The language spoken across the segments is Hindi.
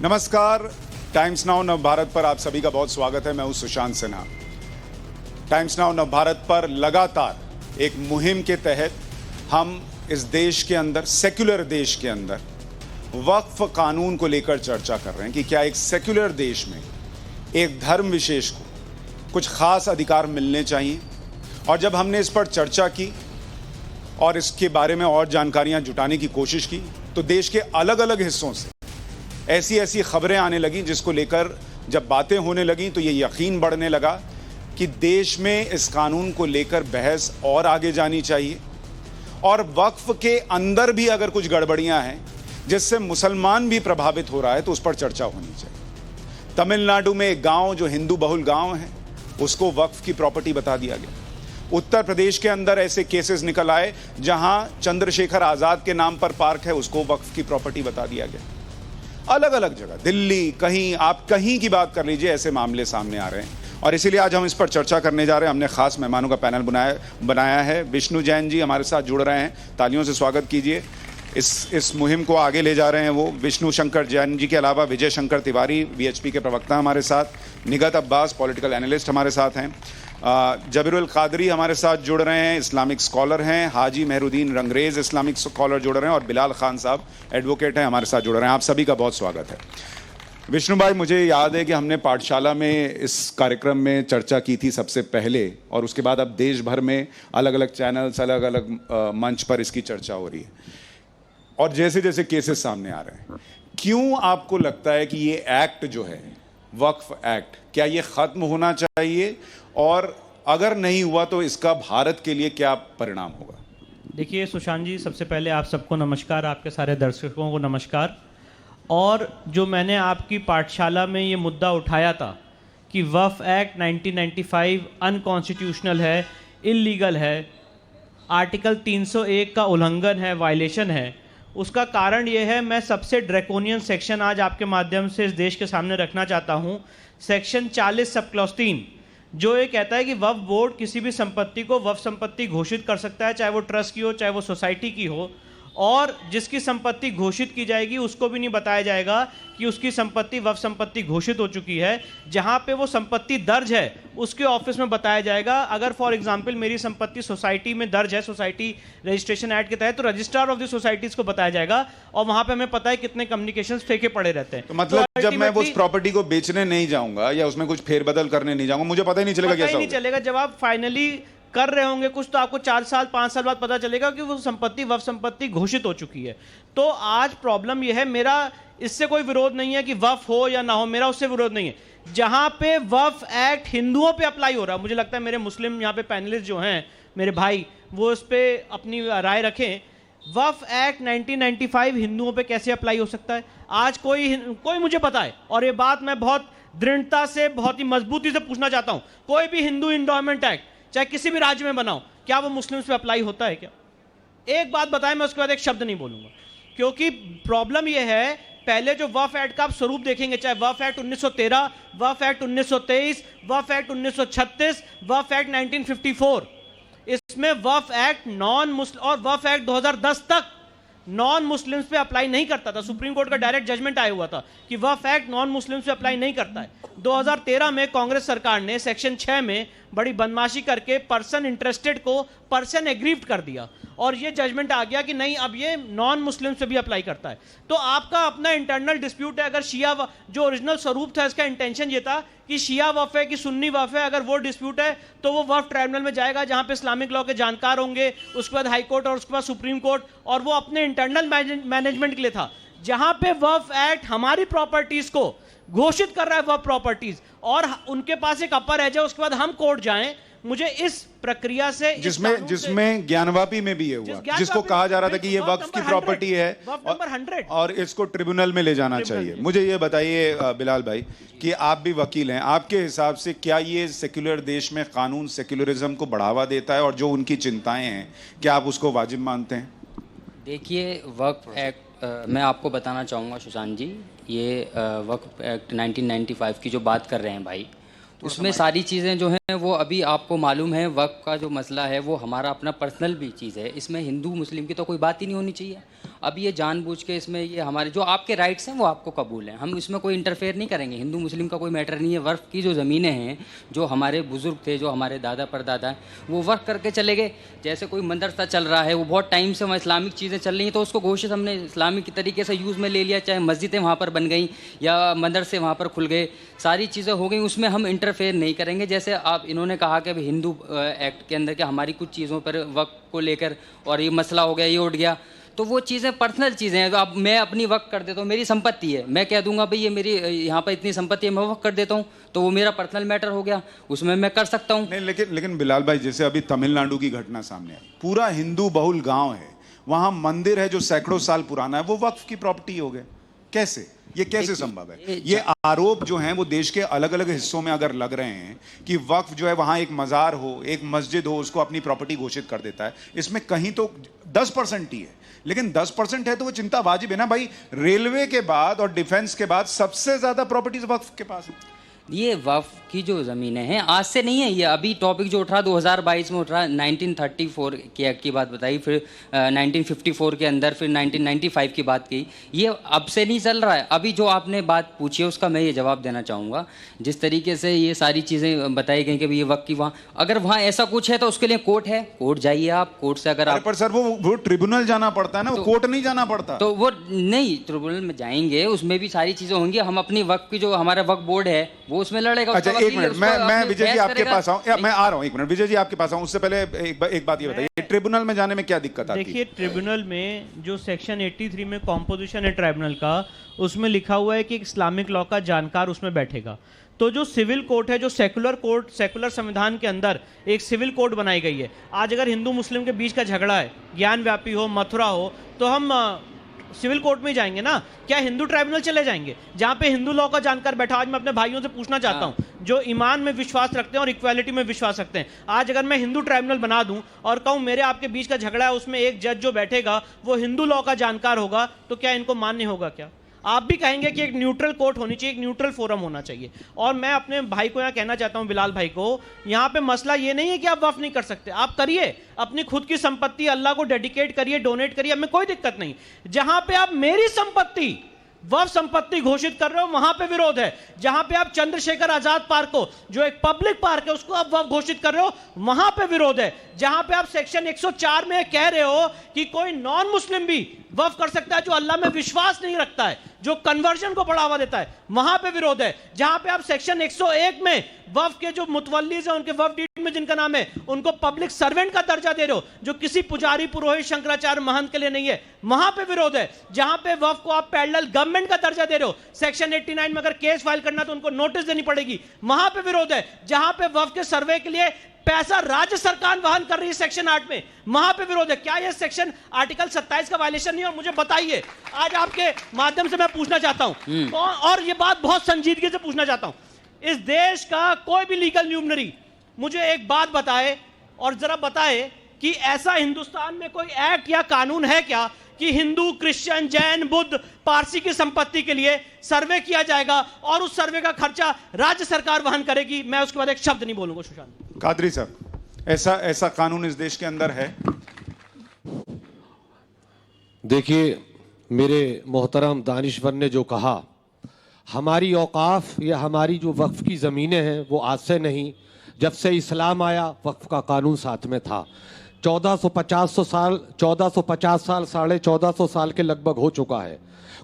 नमस्कार, टाइम्स नाउ नवभारत पर आप सभी का बहुत स्वागत है। मैं हूं सुशांत सिन्हा। टाइम्स नाउ नवभारत पर लगातार एक मुहिम के तहत हम इस देश के अंदर, सेक्युलर देश के अंदर वक्फ कानून को लेकर चर्चा कर रहे हैं कि क्या एक सेक्युलर देश में एक धर्म विशेष को कुछ खास अधिकार मिलने चाहिए। और जब हमने इस पर चर्चा की और इसके बारे में और जानकारियां जुटाने की कोशिश की तो देश के अलग अलग हिस्सों से ऐसी खबरें आने लगी, जिसको लेकर जब बातें होने लगी तो ये यकीन बढ़ने लगा कि देश में इस कानून को लेकर बहस और आगे जानी चाहिए और वक्फ के अंदर भी अगर कुछ गड़बड़ियां हैं जिससे मुसलमान भी प्रभावित हो रहा है तो उस पर चर्चा होनी चाहिए। तमिलनाडु में एक गांव जो हिंदू बहुल गांव है उसको वक्फ की प्रॉपर्टी बता दिया गया। उत्तर प्रदेश के अंदर ऐसे केसेस निकल आए जहां चंद्रशेखर आजाद के नाम पर पार्क है उसको वक्फ की प्रॉपर्टी बता दिया गया। अलग अलग जगह, दिल्ली, कहीं आप कहीं की बात कर लीजिए, ऐसे मामले सामने आ रहे हैं और इसीलिए आज हम इस पर चर्चा करने जा रहे हैं। हमने खास मेहमानों का पैनल बनाया है। विष्णु जैन जी हमारे साथ जुड़ रहे हैं, तालियों से स्वागत कीजिए। इस मुहिम को आगे ले जा रहे हैं वो विष्णु शंकर जैन जी के अलावा विजय शंकर तिवारी वीएचपी के प्रवक्ता हमारे साथ, निगत अब्बास पॉलिटिकल एनालिस्ट हमारे साथ हैं, जबीरुल कादरी हमारे साथ जुड़ रहे हैं, इस्लामिक स्कॉलर हैं, हाजी मेहरुद्दीन रंगरेज इस्लामिक स्कॉलर जुड़ रहे हैं और बिलाल खान साहब एडवोकेट हैं हमारे साथ जुड़ रहे हैं। आप सभी का बहुत स्वागत है। विष्णु भाई, मुझे याद है कि हमने पाठशाला में इस कार्यक्रम में चर्चा की थी सबसे पहले और उसके बाद अब देश भर में अलग अलग चैनल्स, अलग अलग मंच पर इसकी चर्चा हो रही है और जैसे जैसे केसेस सामने आ रहे हैं, क्यों आपको लगता है कि ये एक्ट जो है वक्फ एक्ट, क्या ये खत्म होना चाहिए और अगर नहीं हुआ तो इसका भारत के लिए क्या परिणाम होगा? देखिए सुशांत जी, सबसे पहले आप सबको नमस्कार, आपके सारे दर्शकों को नमस्कार। और जो मैंने आपकी पाठशाला में ये मुद्दा उठाया था कि वक्फ एक्ट 1995 अनकॉन्स्टिट्यूशनल है, इल्लीगल है, आर्टिकल 301 का उल्लंघन है, वायलेशन है, उसका कारण ये है, मैं सबसे ड्रैकोनियन सेक्शन आज आपके माध्यम से इस देश के सामने रखना चाहता हूँ। सेक्शन 40 सब क्लॉज 3 जो ये कहता है कि वक्फ बोर्ड किसी भी संपत्ति को वक्फ संपत्ति घोषित कर सकता है, चाहे वो ट्रस्ट की हो चाहे वो सोसाइटी की हो, और जिसकी संपत्ति घोषित की जाएगी उसको भी नहीं बताया जाएगा कि उसकी संपत्ति वक्फ संपत्ति घोषित हो चुकी है। जहां पे वो संपत्ति दर्ज है उसके ऑफिस में बताया जाएगा। अगर फॉर एग्जांपल मेरी संपत्ति सोसाइटी में दर्ज है, सोसाइटी रजिस्ट्रेशन एक्ट के तहत, तो रजिस्ट्रार ऑफ द सोसाइटीज को बताया जाएगा और वहां पे हमें पता है कितने कम्युनिकेशंस फेंके पड़े रहते हैं। तो मतलब जब मैं उस प्रॉपर्टी को बेचने नहीं जाऊंगा या उसमें कुछ फेरबदल करने नहीं जाऊंगा, मुझे पता ही नहीं चलेगा कैसा नहीं चलेगा। जब आप फाइनली कर रहे होंगे कुछ तो आपको 4 साल 5 साल बाद पता चलेगा कि वो संपत्ति वक्फ संपत्ति घोषित हो चुकी है। तो आज प्रॉब्लम यह है, मेरा इससे कोई विरोध नहीं है कि वक्फ हो या ना हो, मेरा उससे विरोध नहीं है। जहां पे वक्फ एक्ट हिंदुओं पे अप्लाई हो रहा है, मुझे लगता है मेरे मुस्लिम यहाँ पे पैनलिस्ट जो हैं मेरे भाई, वो इस पे अपनी राय रखें। वक्फ एक्ट 1995 हिंदुओं पे कैसे अप्लाई हो सकता है? आज कोई मुझे पता है, और ये बात मैं बहुत दृढ़ता से, बहुत ही मजबूती से पूछना चाहता हूं, कोई भी हिंदू इंडोमेंट एक्ट चाहे किसी भी राज्य में बनाओ, क्या वो मुस्लिम्स पे अप्लाई होता है क्या? एक बात बताएं, मैं उसके बाद एक शब्द नहीं बोलूंगा, क्योंकि प्रॉब्लम यह है, पहले जो वक्फ एक्ट का आप स्वरूप देखेंगे, चाहे वक्फ एक्ट 1913, वक्फ एक्ट 1923, वक्फ एक्ट 1936, वक्फ एक्ट 1954, इसमें वक्फ एक्ट नॉन मुस्लिम, और वक्फ एक्ट 2010 तक नॉन मुस्लिम्स पे अप्लाई नहीं करता था। सुप्रीम कोर्ट का डायरेक्ट जजमेंट आया हुआ था कि वक्फ एक्ट नॉन मुस्लिम्स पे अप्लाई नहीं करता है। 2013 में कांग्रेस सरकार ने सेक्शन 6 में बड़ी बदमाशी करके पर्सन इंटरेस्टेड को पर्सन एग्रीव्ड कर दिया और ये जजमेंट आ गया कि नहीं, अब ये नॉन मुस्लिम से भी अप्लाई करता है। तो आपका अपना इंटरनल डिस्प्यूट है। अगर शिया जो ओरिजिनल स्वरूप था, इसका इंटेंशन ये था कि शिया वक्फ है कि सुन्नी वक्फ है, अगर वो डिस्प्यूट है तो वो वक्फ ट्राइब्यूनल में जाएगा जहां पे इस्लामिक लॉ के जानकार होंगे, उसके बाद हाई कोर्ट और उसके बाद सुप्रीम कोर्ट, और वो अपने इंटरनल मैनेजमेंट के लिए था। जहां पे वक्फ एक्ट हमारी प्रॉपर्टीज को घोषित कर रहा है वक्फ प्रॉपर्टीज, और उनके पास एक अपर है, उसके बाद हम कोर्ट जाएं, मुझे इस प्रक्रिया से, जिसमें ज्ञानवापी में भी ये हुआ, जिसको कहा जा रहा था कि ये वक्फ की प्रॉपर्टी है और इसको ट्रिब्यूनल में ले जाना चाहिए। मुझे ये बताइए बिलाल भाई कि आप भी वकील हैं, आपके हिसाब से क्या ये सेक्युलर देश में कानून सेक्युलरिज्म को बढ़ावा देता है और जो उनकी चिंताएं हैं क्या आप उसको वाजिब मानते हैं? देखिए, वक्फ एक्ट मैं आपको बताना चाहूँगा सुशांत जी, ये वक्फ एक्ट 1995 की जो बात कर रहे हैं भाई, उसमें सारी चीज़ें जो हैं वो अभी आपको मालूम है, वक्फ का जो मसला है वो हमारा अपना पर्सनल भी चीज़ है, इसमें हिंदू मुस्लिम की तो कोई बात ही नहीं होनी चाहिए। अब ये जानबूझ के इसमें ये हमारे जो आपके राइट्स हैं वो आपको कबूल हैं, हम इसमें कोई इंटरफेयर नहीं करेंगे। हिंदू मुस्लिम का कोई मैटर नहीं है। वर्क की जो ज़मीनें हैं, जो हमारे बुज़ुर्ग थे, जो हमारे दादा परदादा हैं, वो वर्क करके चले गए। जैसे कोई मदरसा चल रहा है, वो बहुत टाइम से वहाँ इस्लामिक चीज़ें चल रही हैं, तो उसको घोषित हमने इस्लामिक तरीके से यूज़ में ले लिया। चाहे मस्जिदें वहाँ पर बन गई या मदरसे वहाँ पर खुल गए, सारी चीज़ें हो गई, उसमें हम इंटरफेयर नहीं करेंगे। जैसे आप इन्होंने कहा कि हिंदू एक्ट के अंदर कि हमारी कुछ चीज़ों पर वक्त को लेकर और ये मसला हो गया, ये उठ गया, तो वो चीज़ें पर्सनल चीज़ें हैं। अब मैं अपनी वक्त कर देता हूँ, मेरी संपत्ति है, मैं कह दूंगा भाई ये मेरी यहाँ पर इतनी संपत्ति है, मैं वक्त कर देता हूँ, तो वो मेरा पर्सनल मैटर हो गया, उसमें मैं कर सकता हूँ। नहीं, लेकिन बिलाल भाई, जैसे अभी तमिलनाडु की घटना सामने आई, पूरा हिंदू बहुल गांव है, वहां मंदिर है जो सैकड़ों साल पुराना है, वो वक्फ की प्रॉपर्टी हो गए। कैसे, ये कैसे संभव है? ये आरोप जो हैं वो देश के अलग अलग हिस्सों में अगर लग रहे हैं कि वक्फ जो है वहां एक मजार हो, एक मस्जिद हो, उसको अपनी प्रॉपर्टी घोषित कर देता है, इसमें कहीं तो 10% ही है, लेकिन 10% है तो वो चिंता वाजिब है ना भाई। रेलवे के बाद और डिफेंस के बाद सबसे ज्यादा प्रॉपर्टीज वक्फ के पास है। ये वक्फ की जो ज़मीनें हैं आज से नहीं है, ये अभी टॉपिक जो उठ रहा 2022 में उठ रहा, 1934 के एक्ट की बात बताई, फिर 1954 के अंदर, फिर 1995 की बात की। ये अब से नहीं चल रहा है। अभी जो आपने बात पूछी है उसका मैं ये जवाब देना चाहूँगा। जिस तरीके से ये सारी चीज़ें बताई गई कि ये वक्त की वहाँ अगर वहाँ ऐसा कुछ है तो उसके लिए कोर्ट है, कोर्ट जाइए आप, कोर्ट से अगर आप, पर सर वो ट्रिब्यूनल जाना पड़ता है ना, वो कोर्ट नहीं जाना पड़ता। तो वो नहीं, ट्रिब्यूनल में जाएंगे, उसमें भी सारी चीज़ें होंगी। हम अपनी वक्त की जो हमारा वक्त बोर्ड है वो उसमें लड़ेगा। अच्छा, एक मिनट, मैं विजय जी आपके पास आऊं, मैं आ रहा हूं, एक मिनट विजय जी आपके पास आऊं, उससे पहले एक बात ये बताइए, ट्रिब्यूनल में जाने में क्या दिक्कत आती है? देखिए, ट्रिब्यूनल में जो सेक्शन 83 में कॉम्पोजिशन है ट्राइब्यूनल का, उसमें लिखा हुआ है कि इस्लामिक लॉ का जानकार उसमें बैठेगा। तो जो सिविल कोर्ट है, जो सेकुलर कोर्ट, सेकुलर संविधान के अंदर एक सिविल कोर्ट बनाई गई है। आज अगर हिंदू मुस्लिम के बीच का झगड़ा है, ज्ञान व्यापी हो, मथुरा हो, तो हम सिविल कोर्ट में जाएंगे ना, क्या हिंदू ट्राइब्यूनल चले जाएंगे जहां पे हिंदू लॉ का जानकार बैठा? आज मैं अपने भाइयों से पूछना चाहता हूं जो ईमान में विश्वास रखते हैं और इक्वालिटी में विश्वास रखते हैं, आज अगर मैं हिंदू ट्राइब्यूनल बना दूं और कहूं मेरे आपके बीच का झगड़ा है, उसमें एक जज जो बैठेगा वो हिंदू लॉ का जानकार होगा, तो क्या इनको मान्य होगा? क्या आप भी कहेंगे कि एक न्यूट्रल कोर्ट होनी चाहिए, एक न्यूट्रल फोरम होना चाहिए? और मैं अपने भाई को यहाँ कहना चाहता हूँ, बिलाल भाई को, यहाँ पे मसला ये नहीं है कि आप वक्फ नहीं कर सकते, आप करिए, अपनी खुद की संपत्ति अल्लाह को डेडिकेट करिए, डोनेट करिए, हमें कोई दिक्कत नहीं। जहां पे आप मेरी संपत्ति वक्फ संपत्ति घोषित कर रहे हो वहां पे विरोध है। जहां पे आप चंद्रशेखर आजाद पार्क को, जो एक पब्लिक पार्क है, उसको आप वक्फ घोषित कर रहे हो, वहां पे विरोध है। जहां पे आप सेक्शन 104 में कह रहे हो कि कोई नॉन मुस्लिम भी वक्फ कर सकता है जो अल्लाह में विश्वास नहीं रखता है, जो कन्वर्जन को बढ़ावा देता है, वहां पे विरोध है। जहां पे आप सेक्शन 101 में वक्फ के जो मुतवल्लीज हैं, उनके वक्फ डीड में जिनका नाम है, उनको पब्लिक सर्वेंट का दर्जा दे रहे हो, जो किसी पुजारी, पुरोहित, शंकराचार्य, महंत के लिए नहीं है, वहां पे विरोध है। जहां पे वक्फ को आप पैरेलल गवर्नमेंट का दर्जा दे रहे हो, सेक्शन 89 में अगर केस फाइल करना तो उनको नोटिस देनी पड़ेगी, वहां पे विरोध है। जहां पे वक्फ के सर्वे के लिए पैसा राज्य सरकार वहन कर रही है सेक्शन 8 में, वहां पे विरोध है। क्या यह सेक्शन आर्टिकल 27 का वायलेशन नहीं है? और मुझे बताइए, आज आपके माध्यम से मैं पूछना चाहता हूं, और ये बात बहुत संजीदगी से पूछना चाहता हूं, इस देश का कोई भी लीगल न्यूमनरी मुझे एक बात बताए, और जरा बताए कि ऐसा हिंदुस्तान में कोई एक्ट या कानून है क्या कि हिंदू, क्रिश्चियन, जैन, बुद्ध, पारसी की संपत्ति के लिए सर्वे किया जाएगा और उस सर्वे का खर्चा राज्य सरकार वहन करेगी? मैं उसके बाद एक शब्द नहीं बोलूंगा। सुशांत कादरी साहब, ऐसा कानून इस देश के अंदर है? देखिए, मेरे मोहतरम दानिशवर ने जो कहा, हमारी औकाफ या हमारी जो वक्फ की ज़मीनें हैं वो आज से नहीं, जब से इस्लाम आया वक्फ का कानून साथ में था। 1450 साल 1450 साल के लगभग हो चुका है।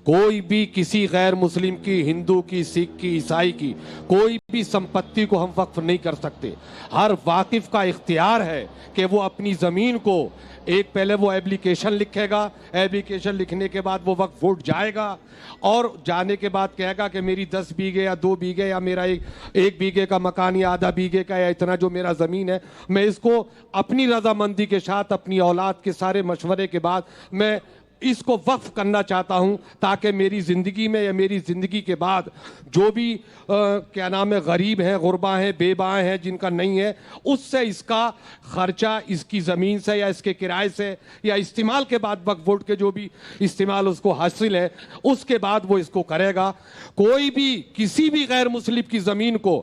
कोई भी किसी गैर मुस्लिम की, हिंदू की, सिख की, ईसाई की कोई भी संपत्ति को हम वक्फ नहीं कर सकते। हर वाकिफ का इख्तियार है कि वो अपनी ज़मीन को, एक पहले वो एप्लीकेशन लिखेगा, एप्लीकेशन लिखने के बाद वो वक्फ बोर्ड जाएगा और जाने के बाद कहेगा कि मेरी 10 बीघे या 2 बीघे या मेरा एक बीघे का मकान या आधा बीघे का या इतना जो मेरा ज़मीन है, मैं इसको अपनी रजामंदी के साथ, अपनी औलाद के सारे मशवरे के बाद मैं इसको वक्फ करना चाहता हूं, ताकि मेरी ज़िंदगी में या मेरी ज़िंदगी के बाद जो भी क्या नाम है, गरीब हैं, गुरबा हैं, बेबाएँ हैं, जिनका नहीं है, उससे इसका खर्चा इसकी ज़मीन से या इसके किराए से या इस्तेमाल के बाद वक्फ बोर्ड के जो भी इस्तेमाल उसको हासिल है, उसके बाद वो इसको करेगा। कोई भी किसी भी गैर मुस्लिम की ज़मीन को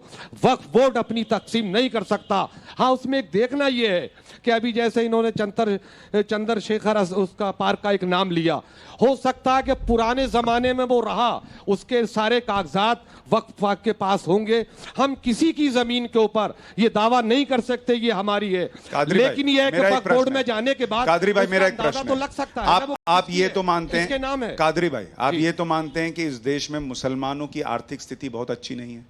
वक्फ बोर्ड अपनी तकसीम नहीं कर सकता। हाँ, उसमें एक देखना ये है कि अभी जैसे इन्होंने चंद्रशेखर उसका पार्क का एक नाम लिया, हो सकता है कि पुराने जमाने में वो रहा, उसके सारे कागजात वक्फ के पास होंगे। हम किसी की जमीन के ऊपर ये दावा नहीं कर सकते ये हमारी है, लेकिन ये है कि वक्फ बोर्ड में जाने के बाद कादरी भाई, मेरा एक प्रश्न तो लग सकता है। आप ये तो मानते हैं, इसके नाम है कादरी भाई, आप ये तो मानते हैं कि इस देश में मुसलमानों की आर्थिक स्थिति बहुत अच्छी नहीं है,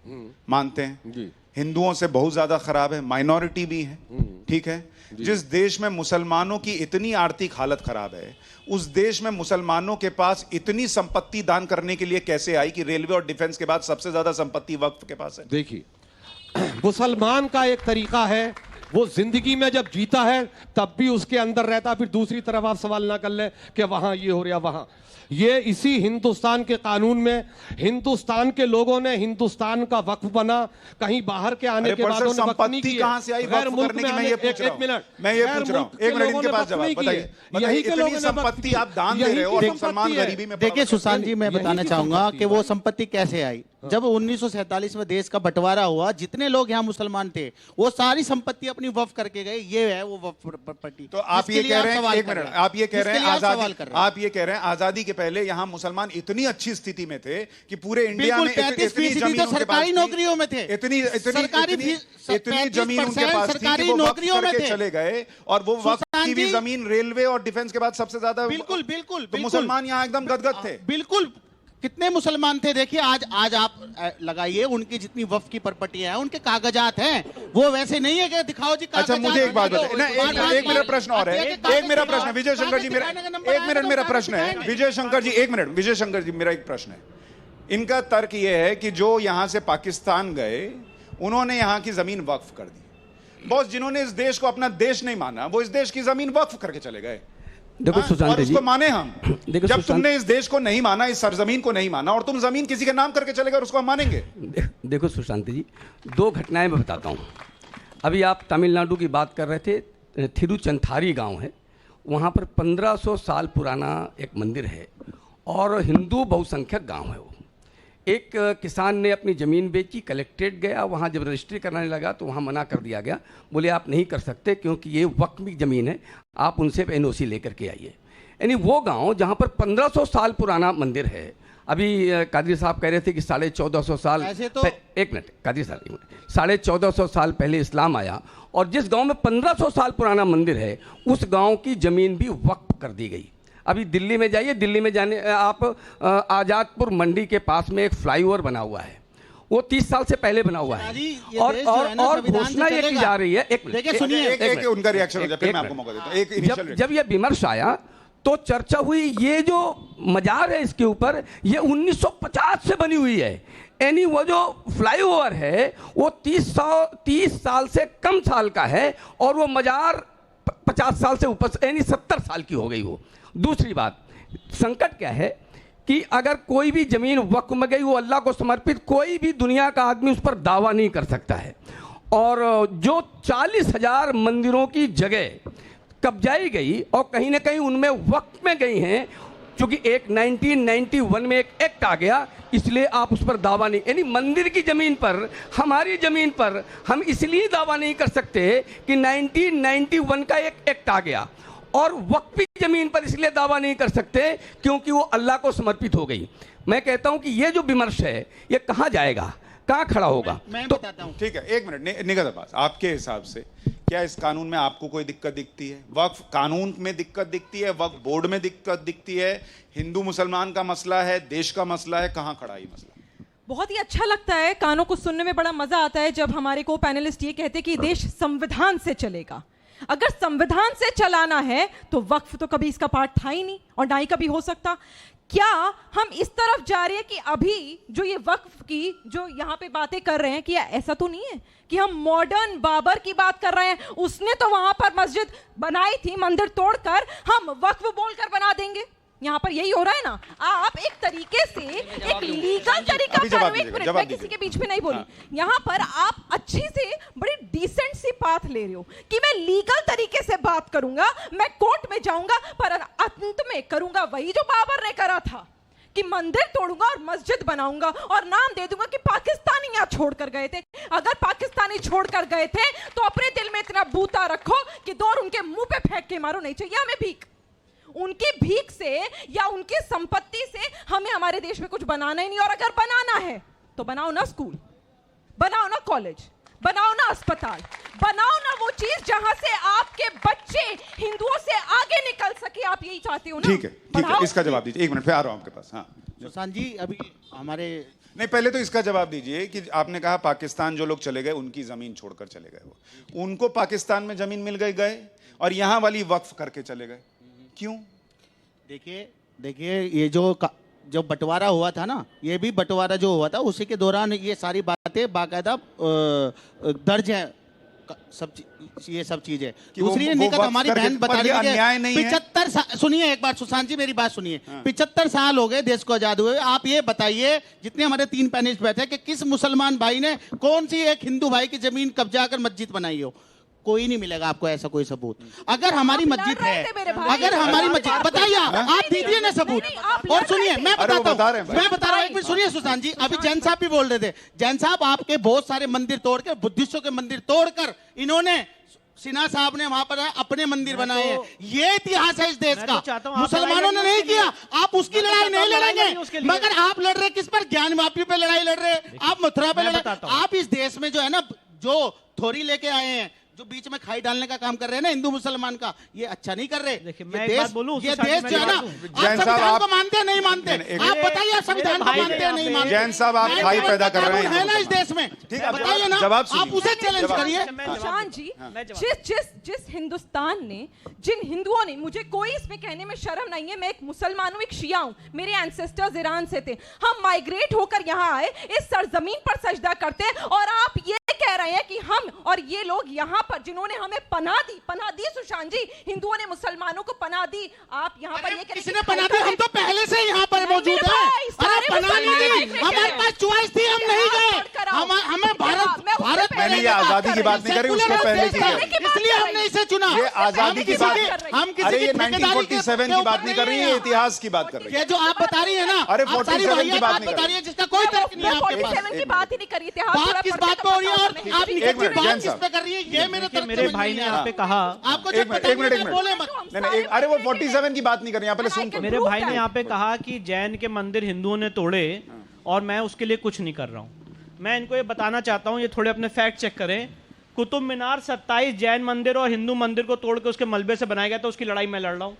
मानते हैं? जी। हिंदुओं से बहुत ज्यादा खराब है, माइनॉरिटी भी है, ठीक है? जिस देश में मुसलमानों की इतनी आर्थिक हालत खराब है, उस देश में मुसलमानों के पास इतनी संपत्ति दान करने के लिए कैसे आई कि रेलवे और डिफेंस के बाद सबसे ज्यादा संपत्ति वक्फ के पास है? देखिए, मुसलमान का एक तरीका है, वो जिंदगी में जब जीता है तब भी उसके अंदर रहता, फिर दूसरी तरफ आप सवाल ना कर ले कि वहां ये हो रहा वहां ये। इसी हिंदुस्तान के कानून में हिंदुस्तान के लोगों ने हिंदुस्तान का वक्फ बना, कहीं बाहर के आने के बाद संपत्ति कहां से आई वक्फ करने की? मैं ये पूछ रहा हूं, एक मिनट इनके पास जवाब बताइए। यही के लोग संपत्ति आप दान दे रहे हो और मुसलमान गरीबी में। देखिए सुशांत जी, मैं बताना चाहूंगा कि वो संपत्ति कैसे आई। जब 1947 में देश का बंटवारा हुआ, जितने लोग यहाँ मुसलमान थे वो सारी संपत्ति अपनी वक्फ करके गए। ये है वो वक्फ प्रॉपर्टी। तो आप ये कह रहे हैं, एक मिनट, आप ये कह रहे हैं आजादी के पहले यहाँ मुसलमान इतनी अच्छी स्थिति में थे कि पूरे इंडिया में 35% तो सरकारी नौकरियों में थे, इतनी जमीन उनके पास थी कि वो वक्फ करके चले गए, और वो वक्फ की भी जमीन रेलवे और डिफेंस के बाद सबसे ज्यादा। बिल्कुल बिल्कुल, तो मुसलमान यहाँ एकदम गदगद थे। बिल्कुल, कितने मुसलमान थे? देखिए आज आप लगाइए, उनकी जितनी वक्फ की प्रॉपर्टियां हैं, उनके कागजात हैं, वो वैसे नहीं है कि दिखाओ जी। अच्छा, मुझे एक बात बताइए, एक मेरा प्रश्न और है, एक मेरा प्रश्न है विजय शंकर जी, मेरा एक मिनट, मेरा प्रश्न है विजय शंकर जी, एक मिनट विजय शंकर जी, मेरा एक प्रश्न है। इनका तर्क यह है कि जो यहां से पाकिस्तान गए उन्होंने यहां की जमीन वक्फ कर दी। बॉस, जिन्होंने इस देश को अपना देश नहीं माना, वो इस देश की जमीन वक्फ करके चले गए। देखो सुशांत जी, उसको माने हम। देखो जब तुमने इस देश को नहीं माना, इस सरजमीन को नहीं माना, और तुम जमीन किसी के नाम करके चले गए, उसको हम मानेंगे? देखो सुशांत जी, दो घटनाएं मैं बताता हूं। अभी आप तमिलनाडु की बात कर रहे थे, थिरुचंथारी गांव है, वहां पर 1500 साल पुराना एक मंदिर है और हिंदू बहुसंख्यक गांव है वो। एक किसान ने अपनी ज़मीन बेची, कलेक्ट्रेट गया, वहाँ जब रजिस्ट्री कराने लगा तो वहाँ मना कर दिया गया, बोले आप नहीं कर सकते क्योंकि ये वक्फ की ज़मीन है, आप उनसे NOC लेकर के आइए। यानी वो गांव जहाँ पर 1500 साल पुराना मंदिर है, अभी कादरी साहब कह रहे थे कि 1450 साल, एक मिनट कादरी साहब, 1450 साल पहले इस्लाम आया, और जिस गाँव में 1500 साल पुराना मंदिर है उस गाँव की ज़मीन भी वक्फ कर दी गई। अभी दिल्ली में जाइए, दिल्ली में जाने आप आज़ादपुर मंडी के पास में एक फ्लाईओवर बना हुआ है, वो 30 साल से पहले बना हुआ है, और घोषणा ये की जा रही है। एक मिनट सुनिए, उनका रिएक्शन हो जाए, फिर मैं आपको मौका देता हूं। जब ये विमर्श आया तो चर्चा हुई, ये जो मजार है इसके ऊपर, ये 1950 से बनी हुई है। यानी वो जो फ्लाईओवर है वो 30 साल से कम साल का है, और वो मजार 50 साल से ऊपर, यानी 70 साल की हो गई वो। दूसरी बात, संकट क्या है कि अगर कोई भी जमीन वक्फ में गई, वो अल्लाह को समर्पित, कोई भी दुनिया का आदमी उस पर दावा नहीं कर सकता है। और जो 40,000 मंदिरों की जगह कब्जाई गई और कहीं ना कहीं उनमें वक्फ में गई हैं, क्योंकि एक 1991 में एक एक्ट आ गया, इसलिए आप उस पर दावा नहीं, यानी मंदिर की ज़मीन पर, हमारी ज़मीन पर हम इसलिए दावा नहीं कर सकते कि 1991 का एक एक्ट आ गया, और वक्फी ज़मीन पर इसलिए दावा नहीं कर सकते क्योंकि वो अल्लाह को समर्पित हो गई। मैं कहता हूं कि ये जो विमर्श है ये कहाँ जाएगा, कहाँ खड़ा होगा? मैं बताता हूं। ठीक है, एक मिनट निगत अब्बास, आपके हिसाब से क्या इस कानून में आपको कोई दिक्कत दिखती है? वक्फ कानून में दिक्कत दिखती है, वक्फ बोर्ड में दिक्कत दिखती है, हिंदू मुसलमान का मसला है, देश का मसला है, कहाँ खड़ा है ये मसला? बहुत ही अच्छा लगता है, कानों को सुनने में बड़ा मजा आता है जब हमारे को पैनलिस्ट ये कहते कि देश संविधान से चलेगा। अगर संविधान से चलाना है तो वक्फ तो कभी इसका पार्ट था ही नहीं और ना ही कभी हो सकता। क्या हम इस तरफ जा रहे हैं कि अभी जो ये वक्फ की जो यहाँ पे बातें कर रहे हैं कि ऐसा तो नहीं है कि हम मॉडर्न बाबर की बात कर रहे हैं, उसने तो वहां पर मस्जिद बनाई थी, मंदिर तोड़कर हम वक्फ बोलकर बना देंगे? यहाँ पर यही हो रहा है ना। आप एक तरीके से एक लीगल तरीका, एक मिनट, मैं किसी के बीच में नहीं बोली, यहाँ पर आप अच्छी से बड़ी डिसेंट सी पाथ ले रहे हो कि मैं लीगल तरीके से बात करूंगा, मैं कोर्ट में जाऊंगा, पर अंत में करूंगा वही जो बाबर ने करा था कि मंदिर तोड़ूंगा और मस्जिद बनाऊंगा और नाम दे दूंगा कि पाकिस्तानी यहाँ छोड़कर गए थे। अगर पाकिस्तानी छोड़कर गए थे तो अपने दिल में इतना बूता रखो कि दौर उनके मुंह पे फेंक के मारो। नहीं चाहिए हमें भीख, उनकी भीख से या उनकी संपत्ति से हमें हमारे देश में कुछ बनाना ही नहीं। और अगर बनाना है तो बनाओ ना स्कूल, बनाओ ना कॉलेज, बनाओ ना अस्पताल, बनाओ ना वो चीज जहां से आपके बच्चे हिंदुओं से आगे निकल सके। आप यही चाहते हो ना? ठीक है, इसका जवाब दीजिए। एक मिनट, फिर आ रहा हूं आपके पास। हाँ सुशांत जी, अभी हमारे नहीं, पहले तो इसका जवाब दीजिए कि आपने कहा पाकिस्तान जो लोग चले गए उनकी जमीन छोड़कर चले गए, वो उनको पाकिस्तान में जमीन मिल गए और यहां वाली वक्फ करके चले गए, क्यों? देखिए ये जो बंटवारा हुआ था ना, ये भी बंटवारा जो हुआ था उसी के दौरान ये सारी बातें बाकायदा दर्ज है, ये सब चीजें। दूसरी निकट हमारी बहन बता रही है 75 सुनिए एक बार सुशांत जी, मेरी बात सुनिए। 75 साल हो गए देश को आजाद हुए। आप ये बताइए, जितने हमारे 3 पैनलिस्ट बैठे, कि किस मुसलमान भाई ने कौन सी एक हिंदू भाई की जमीन कब्जा कर मस्जिद बनाई हो? कोई नहीं मिलेगा आपको ऐसा कोई सबूत। अगर हमारी मस्जिद है, अगर हमारी मस्जिद, बताइए आप दीजिए ना सबूत। और सुनिए, मैं बताता हूँ, एक मिनट सुनिए सुशांत जी। अभी जैन साहब भी बोल रहे थे। जैन साहब, आपके बहुत सारे मंदिर तोड़कर, बुद्धिस्टों के मंदिर तोड़कर इन्होंने, सिन्हा साहब ने वहां पर अपने मंदिर बनाए हैं। ये इतिहास है इस देश का। मुसलमानों ने नहीं किया। आप उसकी लड़ाई नहीं लड़ेंगे, मगर आप लड़ रहे किस पर? ज्ञानवापी पे लड़ाई लड़ रहे, आप मथुरा पे लड़ रहे। आप इस देश में जो है ना, जो थोड़ी लेके आए हैं, जो बीच में खाई डालने का काम कर रहे हैं ना हिंदू मुसलमान का, ये अच्छा नहीं कर रहे। देखिए, मैं एक बात बोलूं, ये देश जो है ना, आप संविधान को मानते हैं नहीं मानते? आप बताइए, आप संविधान को मानते हैं नहीं मानते? जैन साहब, आप खाई पैदा कर रहे हैं ना इस देश में, ठीक है, बताइए ना, आप उसे चैलेंज करिए। सुशांत जी, जिस हिंदुस्तान ने, जिन हिंदुओं ने, मुझे कोई इसमें कहने में शर्म नहीं है, मैं एक मुसलमान हूं, एक शिया हूं, मेरे एंसेस्टर्स ईरान से थे, हम माइग्रेट होकर यहाँ आए, इस सरजमीन पर सजदा करते हैं। और आप ये कह रहे हैं कि हम और ये लोग यहाँ पर जिन्होंने हमें पनाह दी सुशांत जी, हिंदुओं ने मुसलमानों को पनाह दी, आप यहाँ पर ये किसने पनाह दी? हम तो पहले से यहाँ पर मौजूद हैं। अरे पनाह नहीं दी, हमारे पास चॉइस थी, हम नहीं गए। हमें भारत मैंने ये आजादी की बात नहीं करी, उसको पहले की करी, इसलिए हमने इसे चुना। ये आजादी की बात, हम किसी अरे ये की 1947 की बात नहीं कर रही है, इतिहास की बात कर रही है। ये जो आप बता रही है ना, अरे 47 की बात नहीं बता रही है, जिसका कोई तर्क नहीं है आपके पास। 47 की बात ही नहीं करी थी। बात किस बात पे हो रही है और आप एक मिनट, बात जैन किस साहब, पे कर रही है, ये मेरे तर्क मेरे भाई ने यहाँ पे कहा, आपको जब एक मिनट बोले मत। नहीं, अरे वो 47 की बात नहीं कर रही, यहाँ पहले सुन तो। मेरे भाई ने यहाँ पे कहा कि जैन के मंदिर हिंदुओं ने तोड़े और मैं उसके लिए कुछ नहीं कर रहा हूँ। मैं इनको ये बताना चाहता हूँ, ये थोड़े अपने फैक्ट चेक करें। कुतुब मीनार 27 जैन मंदिर और हिंदू मंदिर को तोड़ के उसके मलबे से बनाया गया था, उसकी लड़ाई मैं लड़ रहा हूँ।